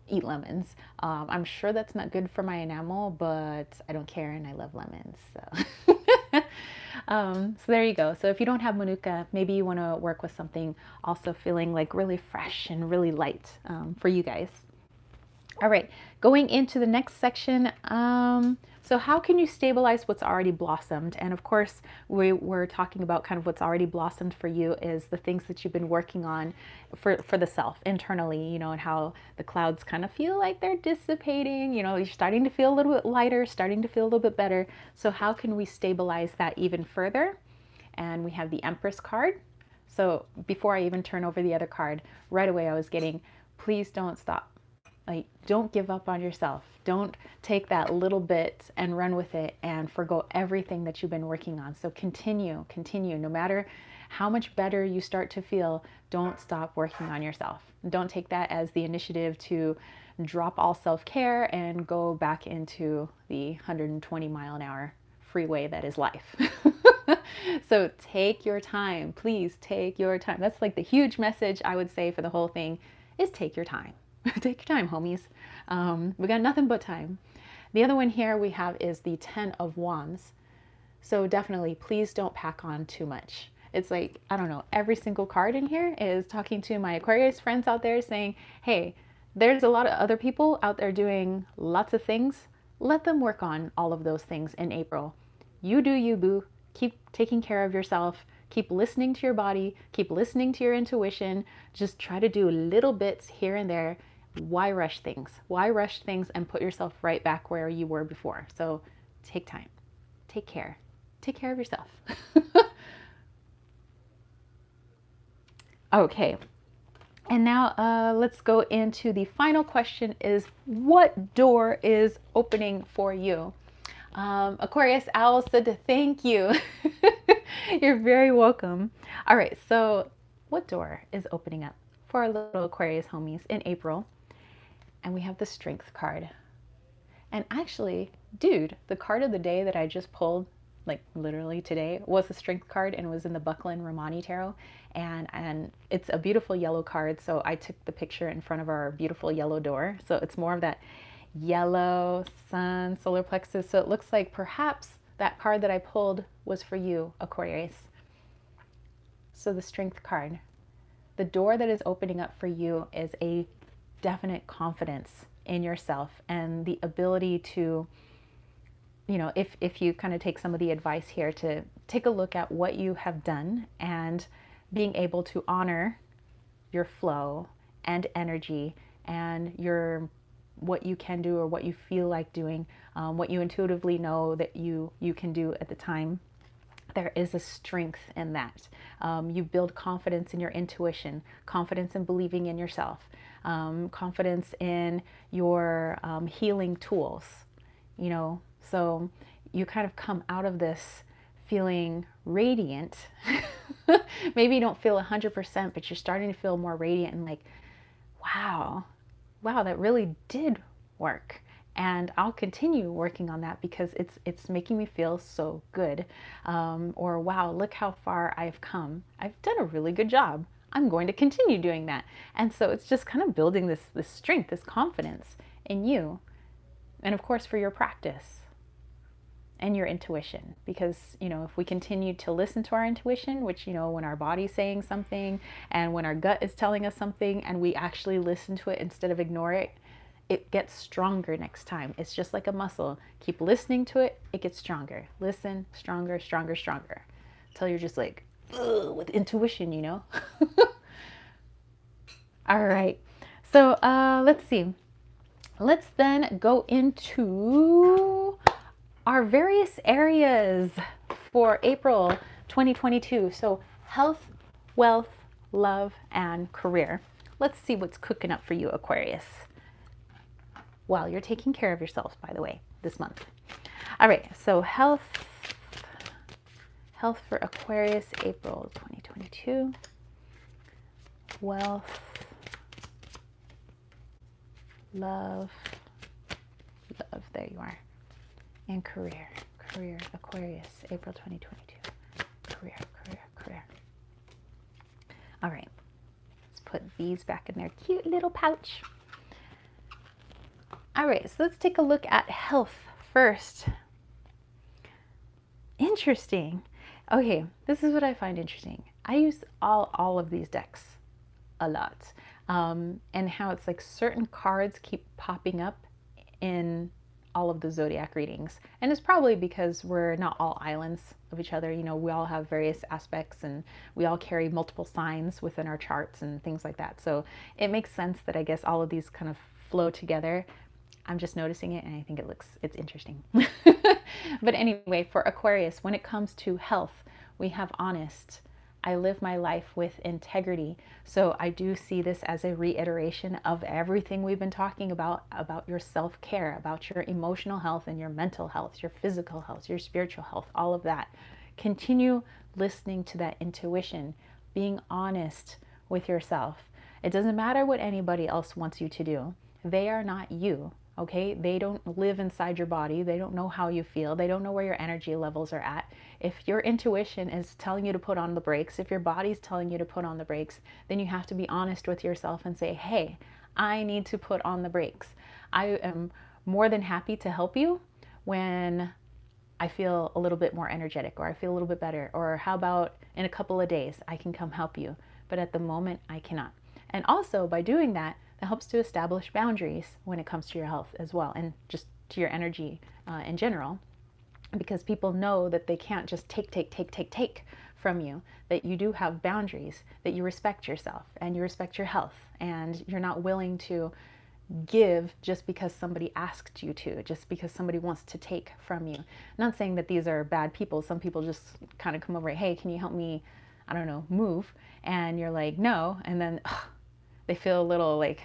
eat lemons. I'm sure that's not good for my enamel, but I don't care, and I love lemons. So. So there you go. So if you don't have Manuka, maybe you want to work with something also feeling like really fresh and really light for you guys. All right, going into the next section. So how can you stabilize what's already blossomed? And of course, we're talking about kind of what's already blossomed for you is the things that you've been working on for the self internally, you know, and how the clouds kind of feel like they're dissipating, you know, you're starting to feel a little bit lighter, starting to feel a little bit better. So how can we stabilize that even further? And we have the Empress card. So before I even turn over the other card, right away I was getting, please don't stop. Like, don't give up on yourself. Don't take that little bit and run with it and forgo everything that you've been working on. So continue. No matter how much better you start to feel, don't stop working on yourself. Don't take that as the initiative to drop all self-care and go back into the 120 mile an hour freeway that is life. So take your time. Please take your time. That's like the huge message I would say for the whole thing is take your time. Take your time, homies. We got nothing but time. The other one here we have is the 10 of Wands. So definitely, please don't pack on too much. It's like, I don't know, every single card in here is talking to my Aquarius friends out there saying, hey, there's a lot of other people out there doing lots of things. Let them work on all of those things in April. You do you, boo. Keep taking care of yourself. Keep listening to your body. Keep listening to your intuition. Just try to do little bits here and there. Why rush things? Why rush things and put yourself right back where you were before? So take time. Take care of yourself. Okay. And now let's go into the final question is, what door is opening for you? Aquarius Owl said thank you. You're very welcome. All right, so what door is opening up for our little Aquarius homies in April? And we have the Strength card. And actually, dude, the card of the day that I just pulled, like literally today, was the Strength card, and it was in the Buckland Romani Tarot. And it's a beautiful yellow card, so I took the picture in front of our beautiful yellow door. So it's more of that yellow sun, solar plexus. So it looks like perhaps that card that I pulled was for you, Aquarius. So the Strength card. The door that is opening up for you is a definite confidence in yourself and the ability to, you know, if you kind of take some of the advice here, to take a look at what you have done and being able to honor your flow and energy and your what you can do or what you feel like doing, what you intuitively know that you can do at the time. There is a strength in that. You build confidence in your intuition, confidence in believing in yourself, confidence in your healing tools, you know. So you kind of come out of this feeling radiant. Maybe you don't feel 100%, but you're starting to feel more radiant and like, wow, that really did work. And I'll continue working on that because it's making me feel so good. Or wow, look how far I've come. I've done a really good job. I'm going to continue doing that. And so it's just kind of building this strength, this confidence in you. And of course for your practice and your intuition. Because, you know, if we continue to listen to our intuition, which, you know, when our body's saying something and when our gut is telling us something and we actually listen to it instead of ignore it, it gets stronger next time. It's just like a muscle. Keep listening to it, it gets stronger. Listen, stronger, stronger, stronger. Until you're just like, ugh, with intuition, you know? All right. So let's see. Let's then go into our various areas for April 2022. So health, wealth, love, and career. Let's see what's cooking up for you, Aquarius. While you're taking care of yourself, by the way, this month. All right, so health for Aquarius, April 2022. Wealth, love, there you are. And career, Aquarius, April 2022. Career. All right, let's put these back in their cute little pouch. All right, so let's take a look at health first. Interesting. Okay, this is what I find interesting. I use all of these decks a lot, and how it's like certain cards keep popping up in all of the zodiac readings. And it's probably because we're not all islands of each other. You know, we all have various aspects and we all carry multiple signs within our charts and things like that. So it makes sense that I guess all of these kind of flow together. I'm just noticing it and I think it's interesting. But anyway, for Aquarius, when it comes to health, we have honest. I live my life with integrity. So I do see this as a reiteration of everything we've been talking about your self-care, about your emotional health and your mental health, your physical health, your spiritual health, all of that. Continue listening to that intuition, being honest with yourself. It doesn't matter what anybody else wants you to do. They are not you. Okay, they don't live inside your body. They don't know how you feel. They don't know where your energy levels are at. If your intuition is telling you to put on the brakes, if your body's telling you to put on the brakes, then you have to be honest with yourself and say, hey, I need to put on the brakes. I am more than happy to help you when I feel a little bit more energetic or I feel a little bit better, or how about in a couple of days I can come help you. But at the moment I cannot. And also by doing that, that helps to establish boundaries when it comes to your health as well, and just to your energy in general, because people know that they can't just take from you, that you do have boundaries, that you respect yourself and you respect your health, and you're not willing to give just because somebody asked you to, just because somebody wants to take from you. I'm not saying that these are bad people. Some people just kind of come over, hey, can you help me I don't know, move, and you're like, no, and then they feel a little like,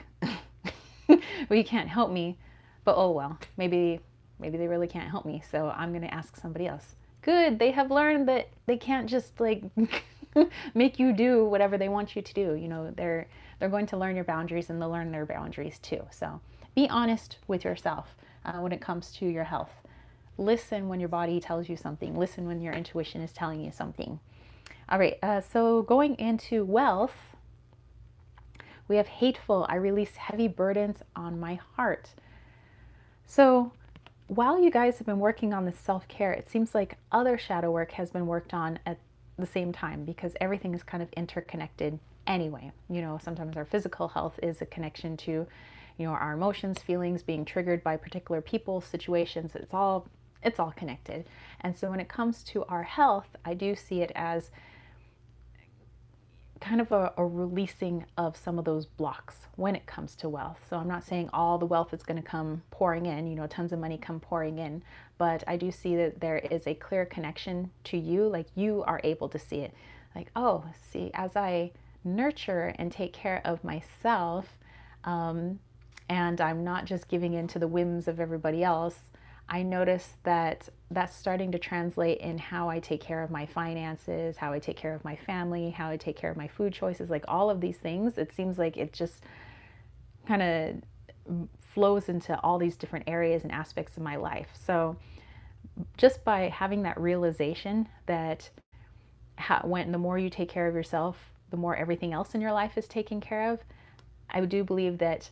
well, you can't help me, but oh well, maybe they really can't help me, so I'm gonna ask somebody else. Good, they have learned that they can't just like make you do whatever they want you to do. You know, they're going to learn your boundaries, and they'll learn their boundaries too. So be honest with yourself when it comes to your health. Listen when your body tells you something. Listen when your intuition is telling you something. All right, so going into wealth, we have hateful. I release heavy burdens on my heart. So while you guys have been working on this self-care, it seems like other shadow work has been worked on at the same time, because everything is kind of interconnected anyway. You know, sometimes our physical health is a connection to, you know, our emotions, feelings being triggered by particular people, situations. It's all connected. And so when it comes to our health, I do see it as kind of a releasing of some of those blocks when it comes to wealth. So I'm not saying all the wealth is going to come pouring in, you know, tons of money come pouring in, but I do see that there is a clear connection to you. Like, you are able to see it. Like, oh, see, as I nurture and take care of myself, and I'm not just giving in to the whims of everybody else, I notice that that's starting to translate in how I take care of my finances, how I take care of my family, how I take care of my food choices, like all of these things. It seems like it just kind of flows into all these different areas and aspects of my life. So just by having that realization that when the more you take care of yourself, the more everything else in your life is taken care of, I do believe that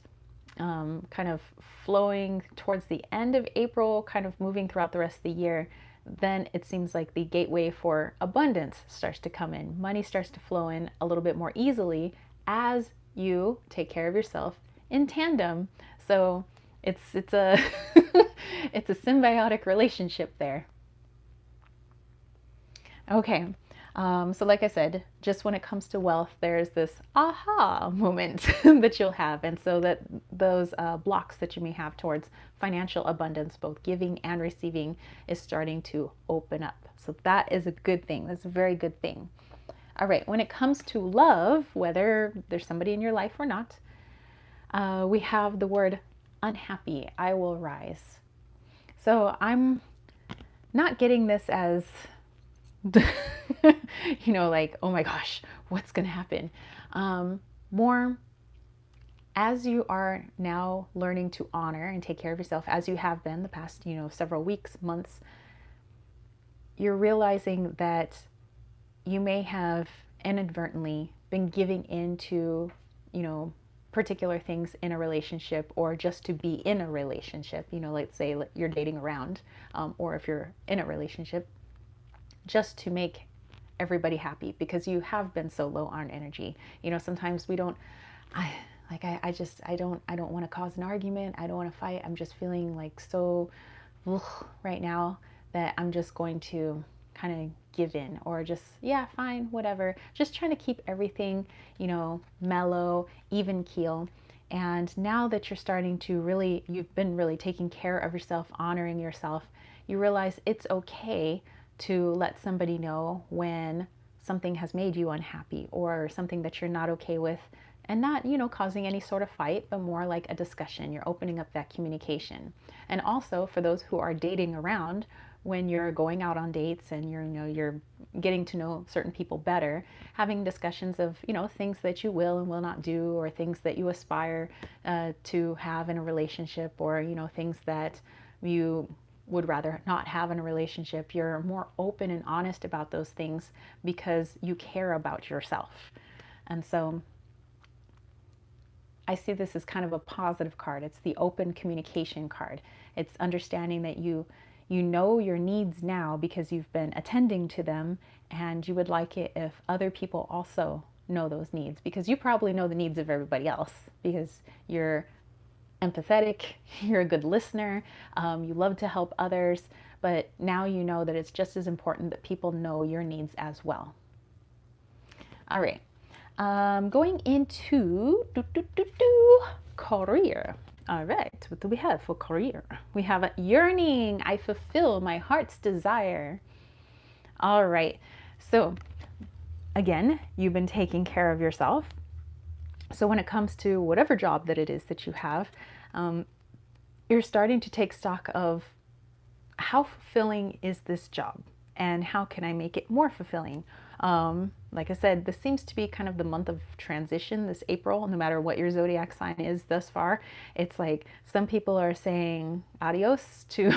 kind of flowing towards the end of April, kind of moving throughout the rest of the year, then it seems like the gateway for abundance starts to come in. Money starts to flow in a little bit more easily as you take care of yourself in tandem. So it's a it's a symbiotic relationship there. Okay. So like I said, just when it comes to wealth, there's this aha moment that you'll have. And so that those blocks that you may have towards financial abundance, both giving and receiving, is starting to open up. So that is a good thing. That's a very good thing. All right. When it comes to love, whether there's somebody in your life or not, we have the word unhappy. I will rise. So I'm not getting this as you know, like, oh my gosh, what's going to happen? More as you are now learning to honor and take care of yourself, as you have been the past, you know, several weeks, months, you're realizing that you may have inadvertently been giving into, you know, particular things in a relationship, or just to be in a relationship. You know, let's say you're dating around, or if you're in a relationship, just to make everybody happy, because you have been so low on energy. You know, sometimes we don't, I don't want to cause an argument. I don't want to fight. I'm just feeling like so right now that I'm just going to kind of give in, or just, yeah, fine, whatever. Just trying to keep everything, you know, mellow, even keel. And now that you're starting to really, you've been really taking care of yourself, honoring yourself, you realize it's okay to let somebody know when something has made you unhappy, or something that you're not okay with, and not, you know, causing any sort of fight, but more like a discussion. You're opening up that communication. And also for those who are dating around, when you're going out on dates and you're, you know, you're getting to know certain people better, having discussions of, you know, things that you will and will not do, or things that you aspire to have in a relationship, or, you know, things that you would rather not have in a relationship. You're more open and honest about those things because you care about yourself. And so I see this as kind of a positive card. It's the open communication card. It's understanding that you know your needs now because you've been attending to them, and you would like it if other people also know those needs, because you probably know the needs of everybody else, because you're empathetic, you're a good listener, you love to help others, but now you know that it's just as important that people know your needs as well. All right, going into career. All right, what do we have for career? We have a yearning. I fulfill my heart's desire. All right, so again, you've been taking care of yourself. So when it comes to whatever job that it is that you have, you're starting to take stock of how fulfilling is this job and how can I make it more fulfilling? Like I said, this seems to be kind of the month of transition, this April, no matter what your zodiac sign is thus far. It's like some people are saying adios to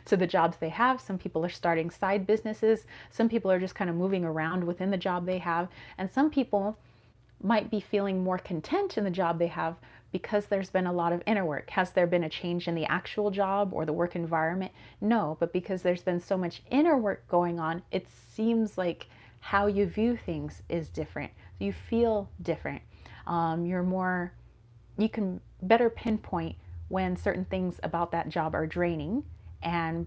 to the jobs they have. Some people are starting side businesses. Some people are just kind of moving around within the job they have. And some people might be feeling more content in the job they have because there's been a lot of inner work. Has there been a change in the actual job or the work environment? No, but because there's been so much inner work going on, it seems like how you view things is different. You feel different. You can better pinpoint when certain things about that job are draining, and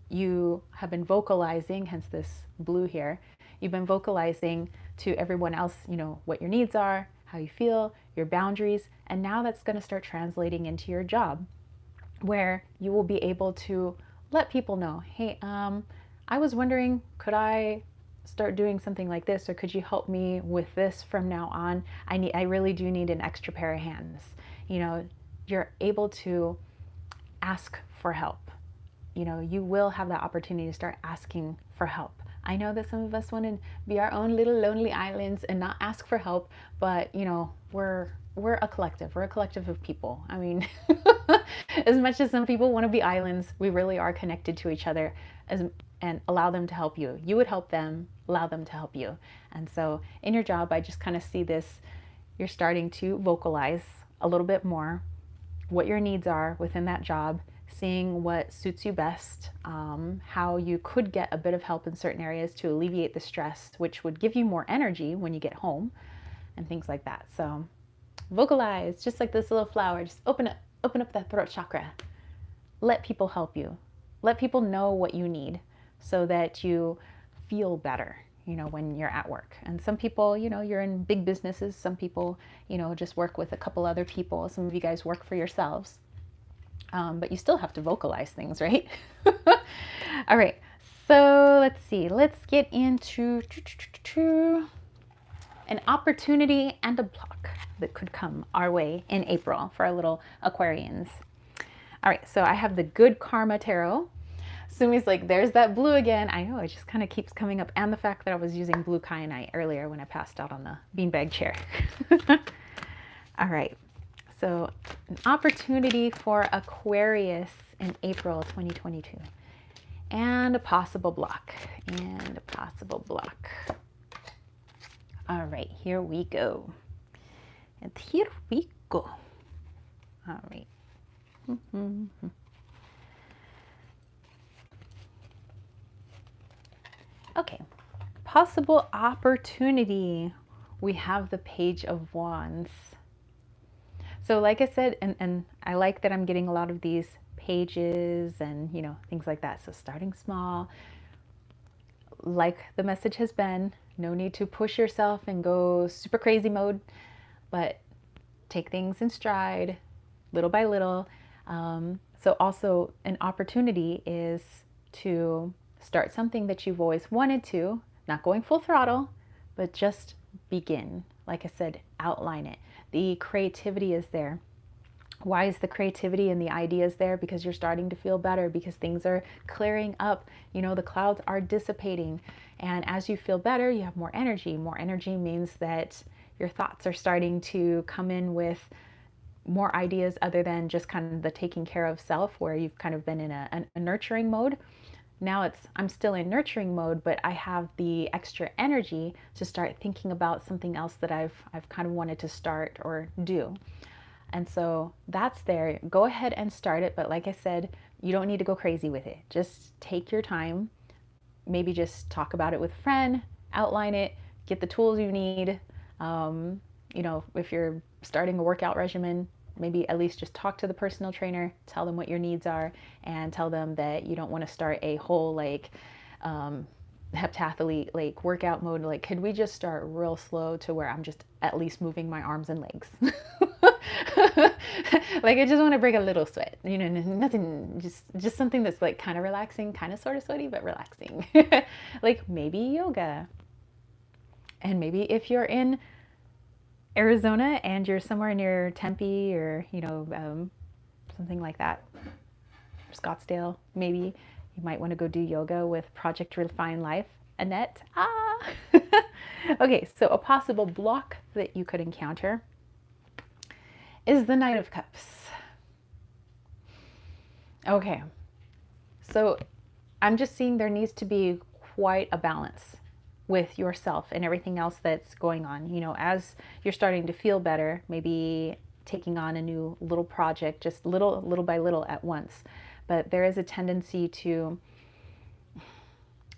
you have been vocalizing, hence this blue here, you've been vocalizing to everyone else, what your needs are, how you feel, your boundaries, and now that's going to start translating into your job, where you will be able to let people know, hey, I was wondering, could I start doing something like this, or could you help me with this from now on? I really do need an extra pair of hands. You're able to ask for help. You will have that opportunity to start asking for help. I know that some of us want to be our own little lonely islands and not ask for help, but we're a collective. We're a collective of people. I mean, as much as some people want to be islands, we really are connected to each other, and allow them to help you. You would help them, allow them to help you. And so in your job, I just kind of see this, you're starting to vocalize a little bit more what your needs are within that job, seeing what suits you best, how you could get a bit of help in certain areas to alleviate the stress, which would give you more energy when you get home, and things like that. So vocalize, just like this little flower, just open up that throat chakra. Let people help you. Let people know what you need so that you feel better, when you're at work. And some people, you're in big businesses. Some people, just work with a couple other people. Some of you guys work for yourselves. But you still have to vocalize things, right? All right, so let's see. Let's get into an opportunity and a block that could come our way in April for our little Aquarians. All right, so I have the Good Karma Tarot. Sumi's like, there's that blue again. I know, it just kind of keeps coming up. And the fact that I was using blue kyanite earlier when I passed out on the beanbag chair. All right. So an opportunity for Aquarius in April 2022. And a possible block. All right, here we go. All right. Okay, possible opportunity. We have the Page of Wands. So like I said, and I like that I'm getting a lot of these pages and, things like that. So starting small, like the message has been, no need to push yourself and go super crazy mode, but take things in stride, little by little. So also an opportunity is to start something that you've always wanted to, not going full throttle, but just begin. Like I said, outline it. The creativity is there. Why is the creativity and the ideas there? Because you're starting to feel better, because things are clearing up. The clouds are dissipating. And as you feel better, you have more energy. More energy means that your thoughts are starting to come in with more ideas other than just kind of the taking care of self, where you've kind of been in a nurturing mode. Now I'm still in nurturing mode, but I have the extra energy to start thinking about something else that I've kind of wanted to start or do. And so that's there. Go ahead and start it. But like I said, you don't need to go crazy with it. Just take your time. Maybe just talk about it with a friend, outline it, get the tools you need. If you're starting a workout regimen, maybe at least just talk to the personal trainer, tell them what your needs are, and tell them that you don't want to start a whole heptathlete workout mode. Like, could we just start real slow to where I'm just at least moving my arms and legs? I just want to break a little sweat, nothing, just something that's kind of relaxing, kind of sort of sweaty, but relaxing. Like maybe yoga. And maybe if you're in Arizona and you're somewhere near Tempe or, something like that, Scottsdale, maybe you might want to go do yoga with Project Refine Life, Annette. Ah! Okay, so a possible block that you could encounter is the Knight of Cups. Okay, so I'm just seeing there needs to be quite a balance with yourself and everything else that's going on. As you're starting to feel better, maybe taking on a new little project, just little by little at once. But there is a tendency to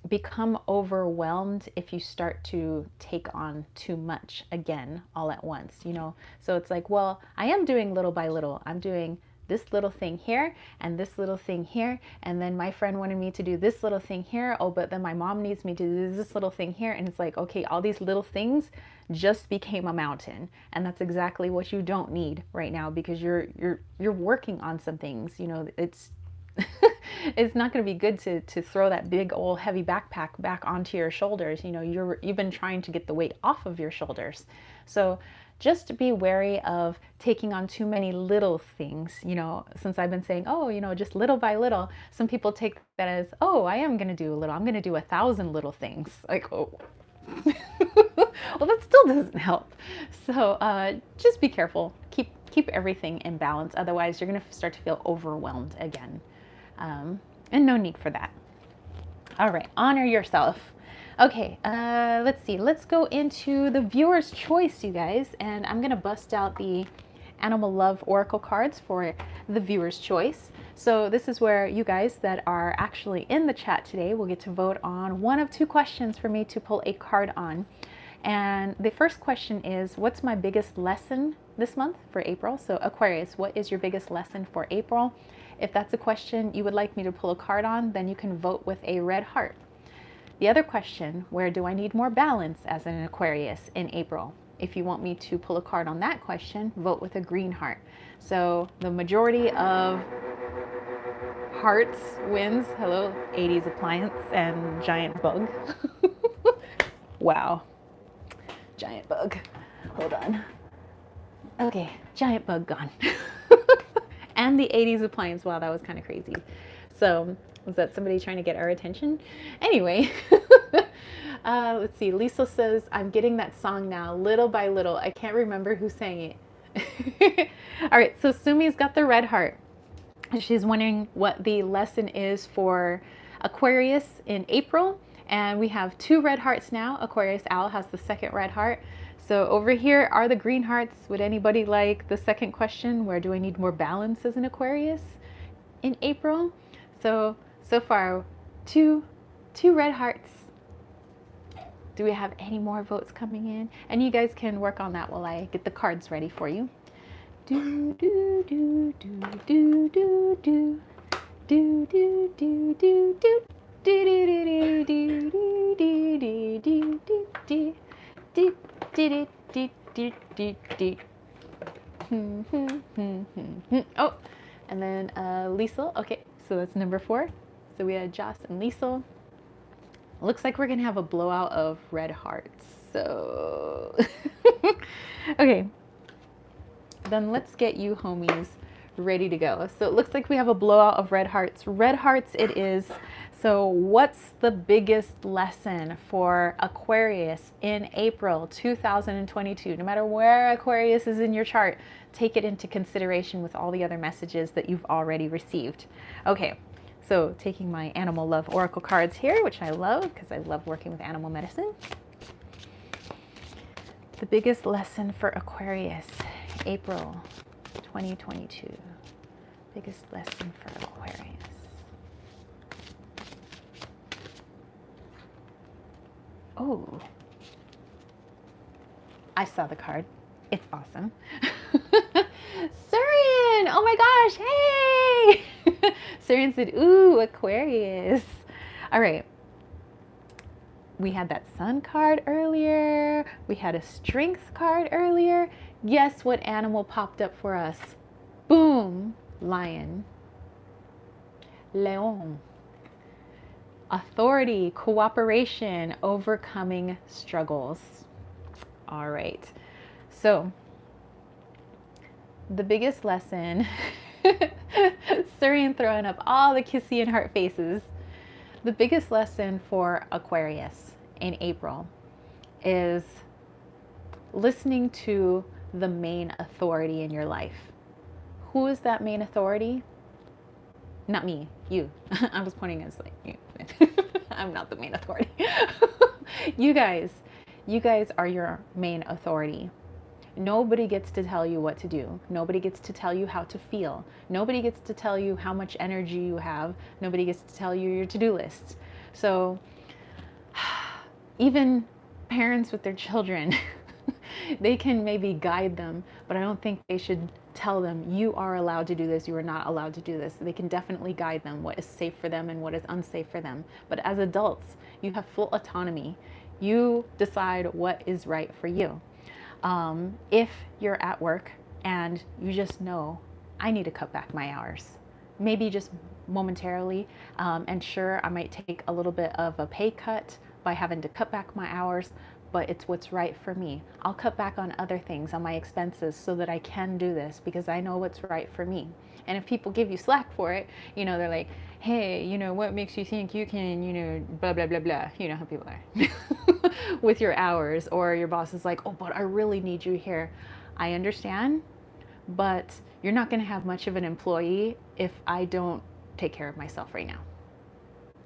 become overwhelmed if you start to take on too much again all at once. So it's like, well, I am doing little by little. I'm doing this little thing here and this little thing here, and then my friend wanted me to do this little thing here. Oh, but then my mom needs me to do this little thing here. And it's like, okay, all these little things just became a mountain, and that's exactly what you don't need right now, because you're working on some things. It's it's not going to be good to throw that big old heavy backpack back onto your shoulders. You've been trying to get the weight off of your shoulders. So just be wary of taking on too many little things. Since I've been saying, oh, just little by little, some people take that as, oh, I am going to do a little, I'm going to do 1,000 little things. Like, oh. Well, that still doesn't help. So just be careful. Keep everything in balance. Otherwise, you're going to start to feel overwhelmed again. And no need for that. All right, honor yourself. Okay, let's see. Let's go into the viewer's choice, you guys. And I'm going to bust out the Animal Love Oracle cards for the viewer's choice. So this is where you guys that are actually in the chat today will get to vote on one of two questions for me to pull a card on. And the first question is, what's my biggest lesson this month for April? So Aquarius, what is your biggest lesson for April? If that's a question you would like me to pull a card on, then you can vote with a red heart. The other question, where do I need more balance as an Aquarius in April? If you want me to pull a card on that question, vote with a green heart. So the majority of hearts wins. Hello, 80s appliance and giant bug. Wow. Giant bug. Hold on. Okay, giant bug gone. And the 80s appliance. Wow, that was kind of crazy. So was that somebody trying to get our attention? Anyway, let's see. Lisa says, I'm getting that song now, little by little. I can't remember who sang it. All right, so Sumi's got the red heart. She's wondering what the lesson is for Aquarius in April. And we have two red hearts now. Aquarius Owl has the second red heart. So over here are the green hearts. Would anybody like the second question? Where do I need more balance as an Aquarius in April? So far, two red hearts. Do we have any more votes coming in? And you guys can work on that while I get the cards ready for you. Do do do do do do do do do do do do. Oh, and then Liesel. Okay, so that's number 4. So we had Joss and Liesel. Looks like we're gonna have a blowout of red hearts. So okay, then let's get you homies ready to go. So it looks like we have a blowout of red hearts. Red hearts it is. So what's the biggest lesson for Aquarius in April 2022? No matter where Aquarius is in your chart, take it into consideration with all the other messages that you've already received. Okay, so taking my Animal Love Oracle cards here, which I love because I love working with animal medicine. The biggest lesson for Aquarius, April 2022. Biggest lesson for Aquarius. Oh, I saw the card. It's awesome. Surian! Oh my gosh, hey! Surian said, ooh, Aquarius. All right. We had that Sun card earlier. We had a Strength card earlier. Guess what animal popped up for us? Boom, lion. Leon. Authority, cooperation, overcoming struggles. All right. So the biggest lesson, Surian throwing up all the kissy and heart faces. The biggest lesson for Aquarius in April is listening to the main authority in your life. Who is that main authority? Not me, you. I was pointing as like you. I'm not the main authority. You guys are your main authority. Nobody gets to tell you what to do. Nobody gets to tell you how to feel. Nobody gets to tell you how much energy you have. Nobody gets to tell you your to-do list. So even parents with their children, they can maybe guide them, but I don't think they should tell them, you are allowed to do this, you are not allowed to do this. They can definitely guide them what is safe for them and what is unsafe for them. But as adults, you have full autonomy. You decide what is right for you. If you're at work and you just know, I need to cut back my hours, maybe just momentarily, and sure, I might take a little bit of a pay cut by having to cut back my hours, but it's what's right for me. I'll cut back on other things, on my expenses, so that I can do this because I know what's right for me. And if people give you slack for it, you know, they're like, hey, you know, what makes you think you can, you know, blah, blah, blah, blah. You know how people are with your hours, or your boss is like, oh, but I really need you here. I understand, but you're not going to have much of an employee if I don't take care of myself right now.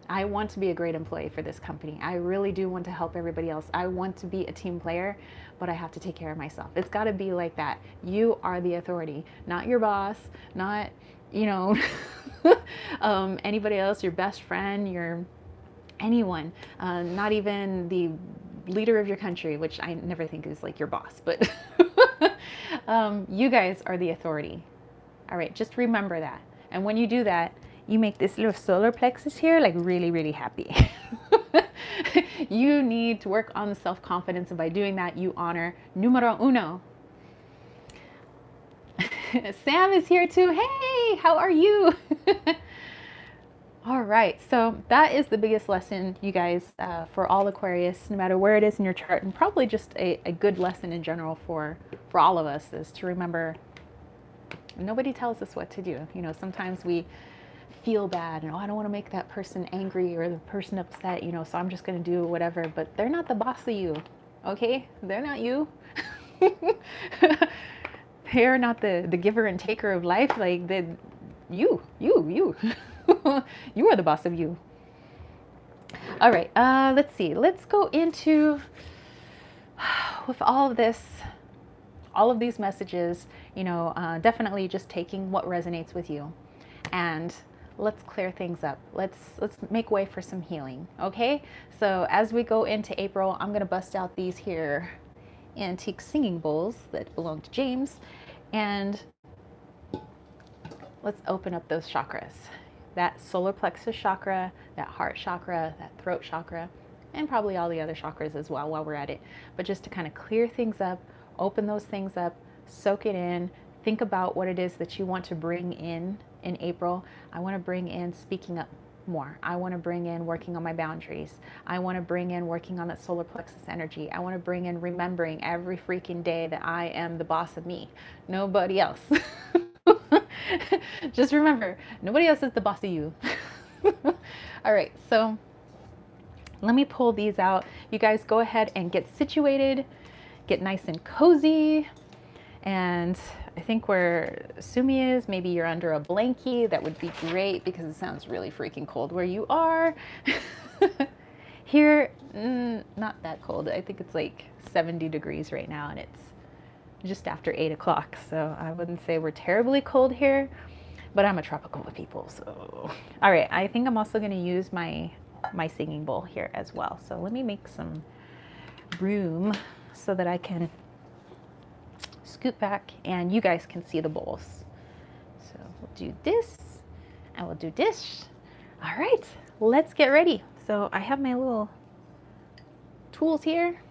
I want to be a great employee for this company. I really do want to help everybody else. I want to be a team player, but I have to take care of myself. It's got to be like that. You are the authority, not your boss, not, you know, anybody else, your best friend, your anyone, not even the leader of your country, which I never think is like your boss, but you guys are the authority. All right, just remember that. And when you do that, you make this little solar plexus here like really, really happy. You need to work on the self-confidence, and by doing that, you honor numero uno. Sam is here too. Hey, how are you? All right, so that is the biggest lesson, you guys, for all Aquarius, no matter where it is in your chart, and probably just a good lesson in general for all of us, is to remember nobody tells us what to do. You know, sometimes we feel bad and, oh, I don't want to make that person angry or the person upset, you know, so I'm just going to do whatever, but they're not the boss of you, okay? They're not you. They're not the giver and taker of life. Like, you you are the boss of you. All right, let's see. Let's go into, with all of this, all of these messages, you know, definitely just taking what resonates with you, and let's clear things up. Let's make way for some healing, okay? So as we go into April, I'm gonna bust out these here antique singing bowls that belong to James, and let's open up those chakras. That solar plexus chakra, that heart chakra, that throat chakra, and probably all the other chakras as well while we're at it. But just to kind of clear things up, open those things up, soak it in, think about what it is that you want to bring in April. I want to bring in speaking up more. I want to bring in working on my boundaries. I want to bring in working on that solar plexus energy. I want to bring in remembering every freaking day that I am the boss of me, nobody else. Just remember, nobody else is the boss of you. All right, so let me pull these out. You guys go ahead and get situated, get nice and cozy. And I think where Sumi is, maybe you're under a blankie. That would be great because it sounds really freaking cold where you are. Here, not that cold. I think it's like 70 degrees right now, and it's just after 8 o'clock. So I wouldn't say we're terribly cold here, but I'm a tropical people. So, all right, I think I'm also gonna use my singing bowl here as well. So let me make some room so that I can scoot back and you guys can see the bowls. So we'll do this and we'll do this. All right, let's get ready. So I have my little tools here.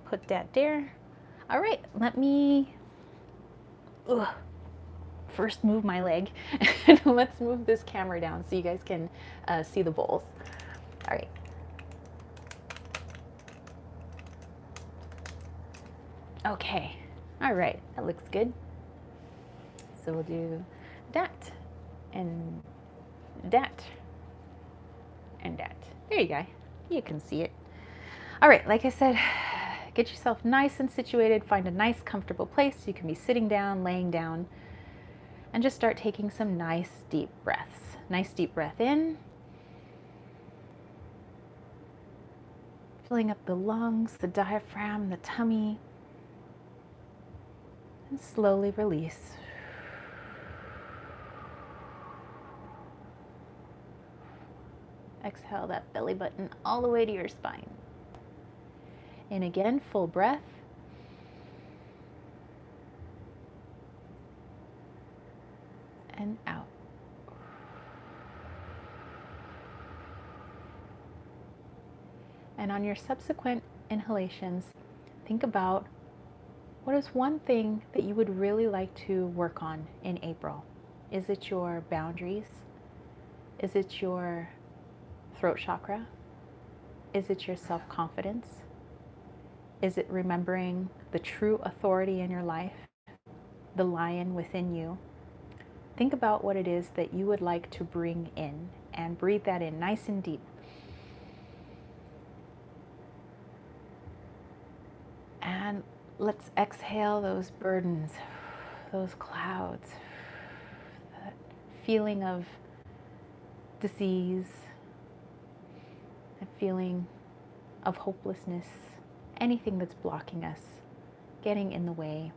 Put that there. All right, let me first move my leg and let's move this camera down so you guys can see the bowls. All right. Okay, all right, that looks good. So we'll do that and that and that. There you go. You can see it. All right, like I said, get yourself nice and situated. Find a nice, comfortable place. You can be sitting down, laying down, and just start taking some nice, deep breaths. Nice, deep breath in, filling up the lungs, the diaphragm, the tummy, and slowly release. Exhale that belly button all the way to your spine. In again, full breath. And out. And on your subsequent inhalations, think about what is one thing that you would really like to work on in April. Is it your boundaries? Is it your throat chakra? Is it your self-confidence? Is it remembering the true authority in your life, the lion within you? Think about what it is that you would like to bring in and breathe that in nice and deep. And let's exhale those burdens, those clouds, that feeling of disease, that feeling of hopelessness, anything that's blocking us, getting in the way.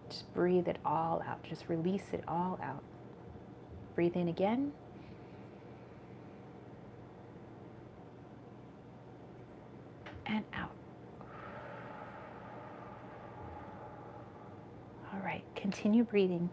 Just breathe it all out. Just release it all out. Breathe in again. And out. All right, continue breathing.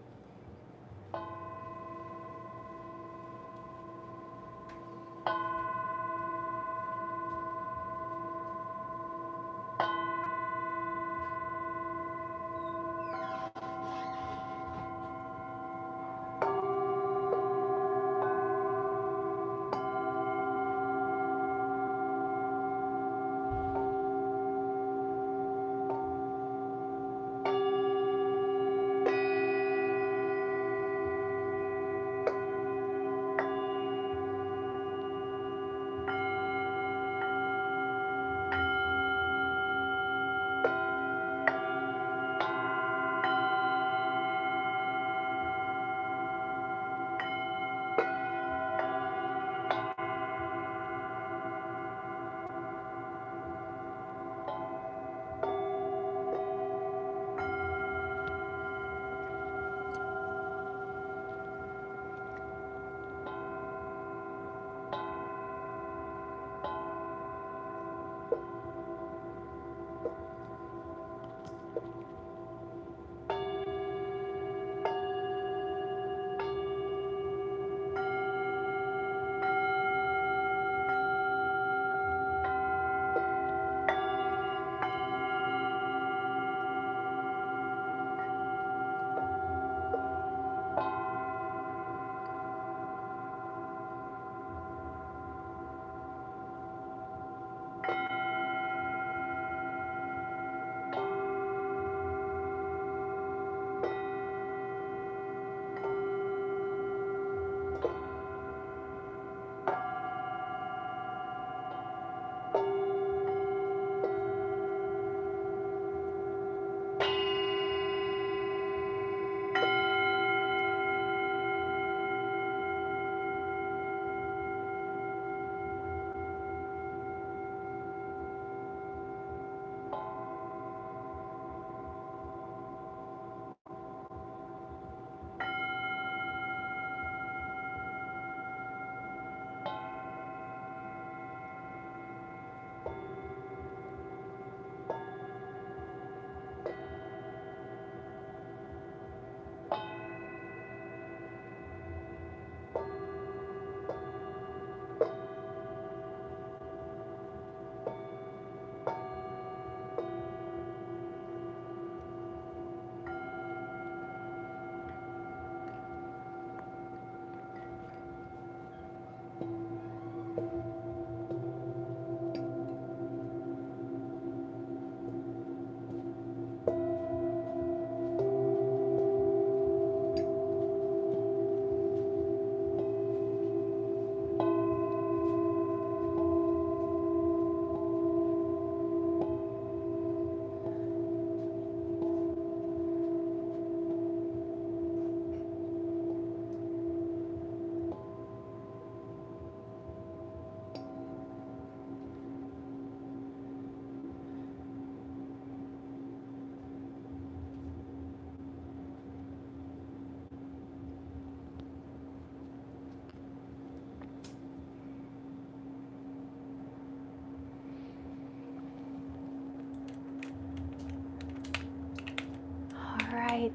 right.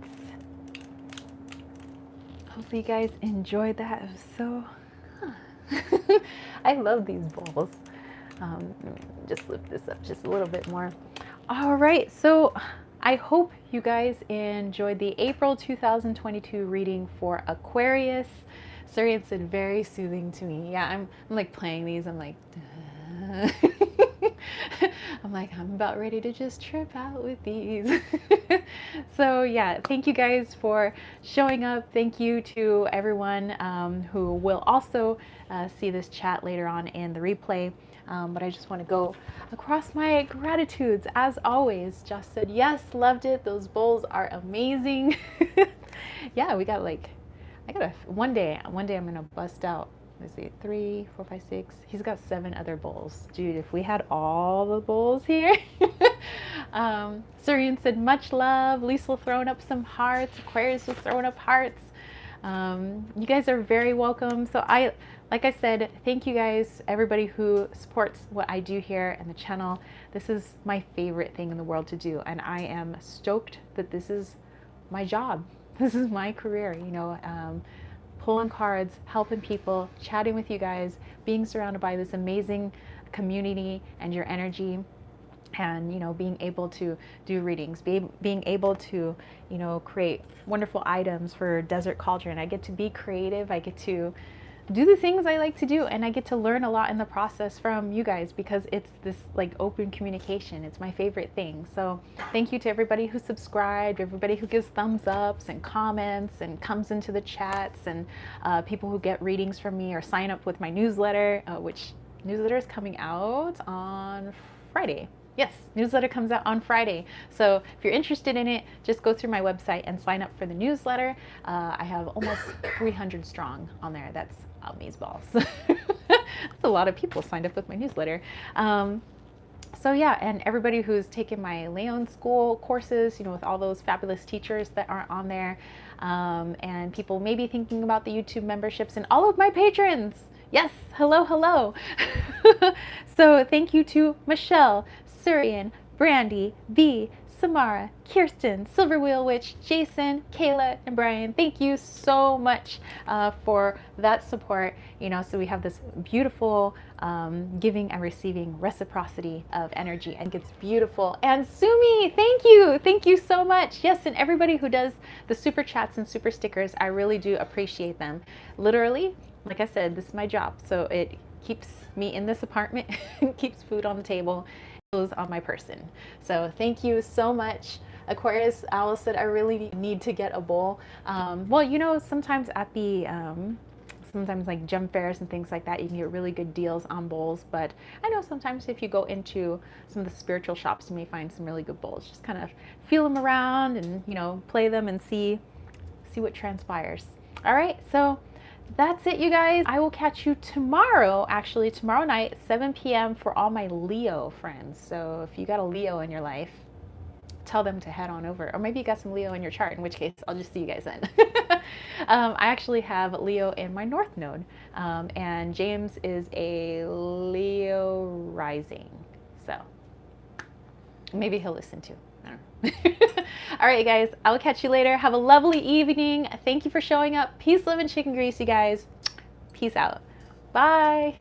Hopefully you guys enjoyed that. It was so, I love these bowls. Just lift this up just a little bit more. All right, so I hope you guys enjoyed the April 2022 reading for Aquarius. Surian said very soothing to me. Yeah, I'm like playing these. I'm like, I'm like, I'm about ready to just trip out with these. So yeah, thank you guys for showing up. Thank you to everyone who will also see this chat later on in the replay. But I just want to go across my gratitudes. As always, Josh said, yes, loved it. Those bowls are amazing. Yeah, we got like, I got one day I'm going to bust out. Let's see, 3, 4, 5, 6. He's got 7 other bowls. Dude, if we had all the bowls here. Surian said, much love. Lisa throwing up some hearts. Aquarius was throwing up hearts. You guys are very welcome. So like I said, thank you guys, everybody who supports what I do here and the channel. This is my favorite thing in the world to do. And I am stoked that this is my job. This is my career, you know, pulling cards, helping people, chatting with you guys, being surrounded by this amazing community and your energy. And, you know, being able to do readings, being able to, you know, create wonderful items for Desert Cauldron. I get to be creative. I get to do the things I like to do, and I get to learn a lot in the process from you guys, because it's this like open communication. It's my favorite thing. So thank you to everybody who subscribed, everybody who gives thumbs ups and comments and comes into the chats, and people who get readings from me or sign up with my newsletter, which newsletter is coming out on Friday. Yes, newsletter comes out on Friday. So if you're interested in it, just go through my website and sign up for the newsletter. I have almost 300 strong on there. That's amazeballs. That's a lot of people signed up with my newsletter. So yeah, and everybody who's taken my Leon School courses, you know, with all those fabulous teachers that aren't on there, and people maybe thinking about the YouTube memberships, and all of my patrons. Yes, hello, hello. So thank you to Michelle, Surian, Brandy, V, Samara, Kirsten, Silver Wheel Witch, Jason, Kayla, and Brian. Thank you so much for that support. You know, so we have this beautiful giving and receiving reciprocity of energy, and it's beautiful. And Sumi, thank you so much. Yes, and everybody who does the super chats and super stickers, I really do appreciate them. Literally, like I said, this is my job, so it keeps me in this apartment, keeps food on the table, clothes on my person. So thank you so much. Aquarius Owl said, I really need to get a bowl. Well, you know, sometimes at the sometimes like gem fairs and things like that, you can get really good deals on bowls. But I know sometimes if you go into some of the spiritual shops, you may find some really good bowls. Just kind of feel them around and, you know, play them and see what transpires. All right, so that's it, you guys. I will catch you tomorrow, actually tomorrow night, 7 p.m. for all my Leo friends. So if you got a Leo in your life, tell them to head on over. Or maybe you got some Leo in your chart, in which case I'll just see you guys then. I actually have Leo in my North Node, and James is a Leo rising. So maybe he'll listen too. I don't know. All right, guys, I'll catch you later. Have a lovely evening. Thank you for showing up. Peace, love, and chicken grease, you guys. Peace out. Bye.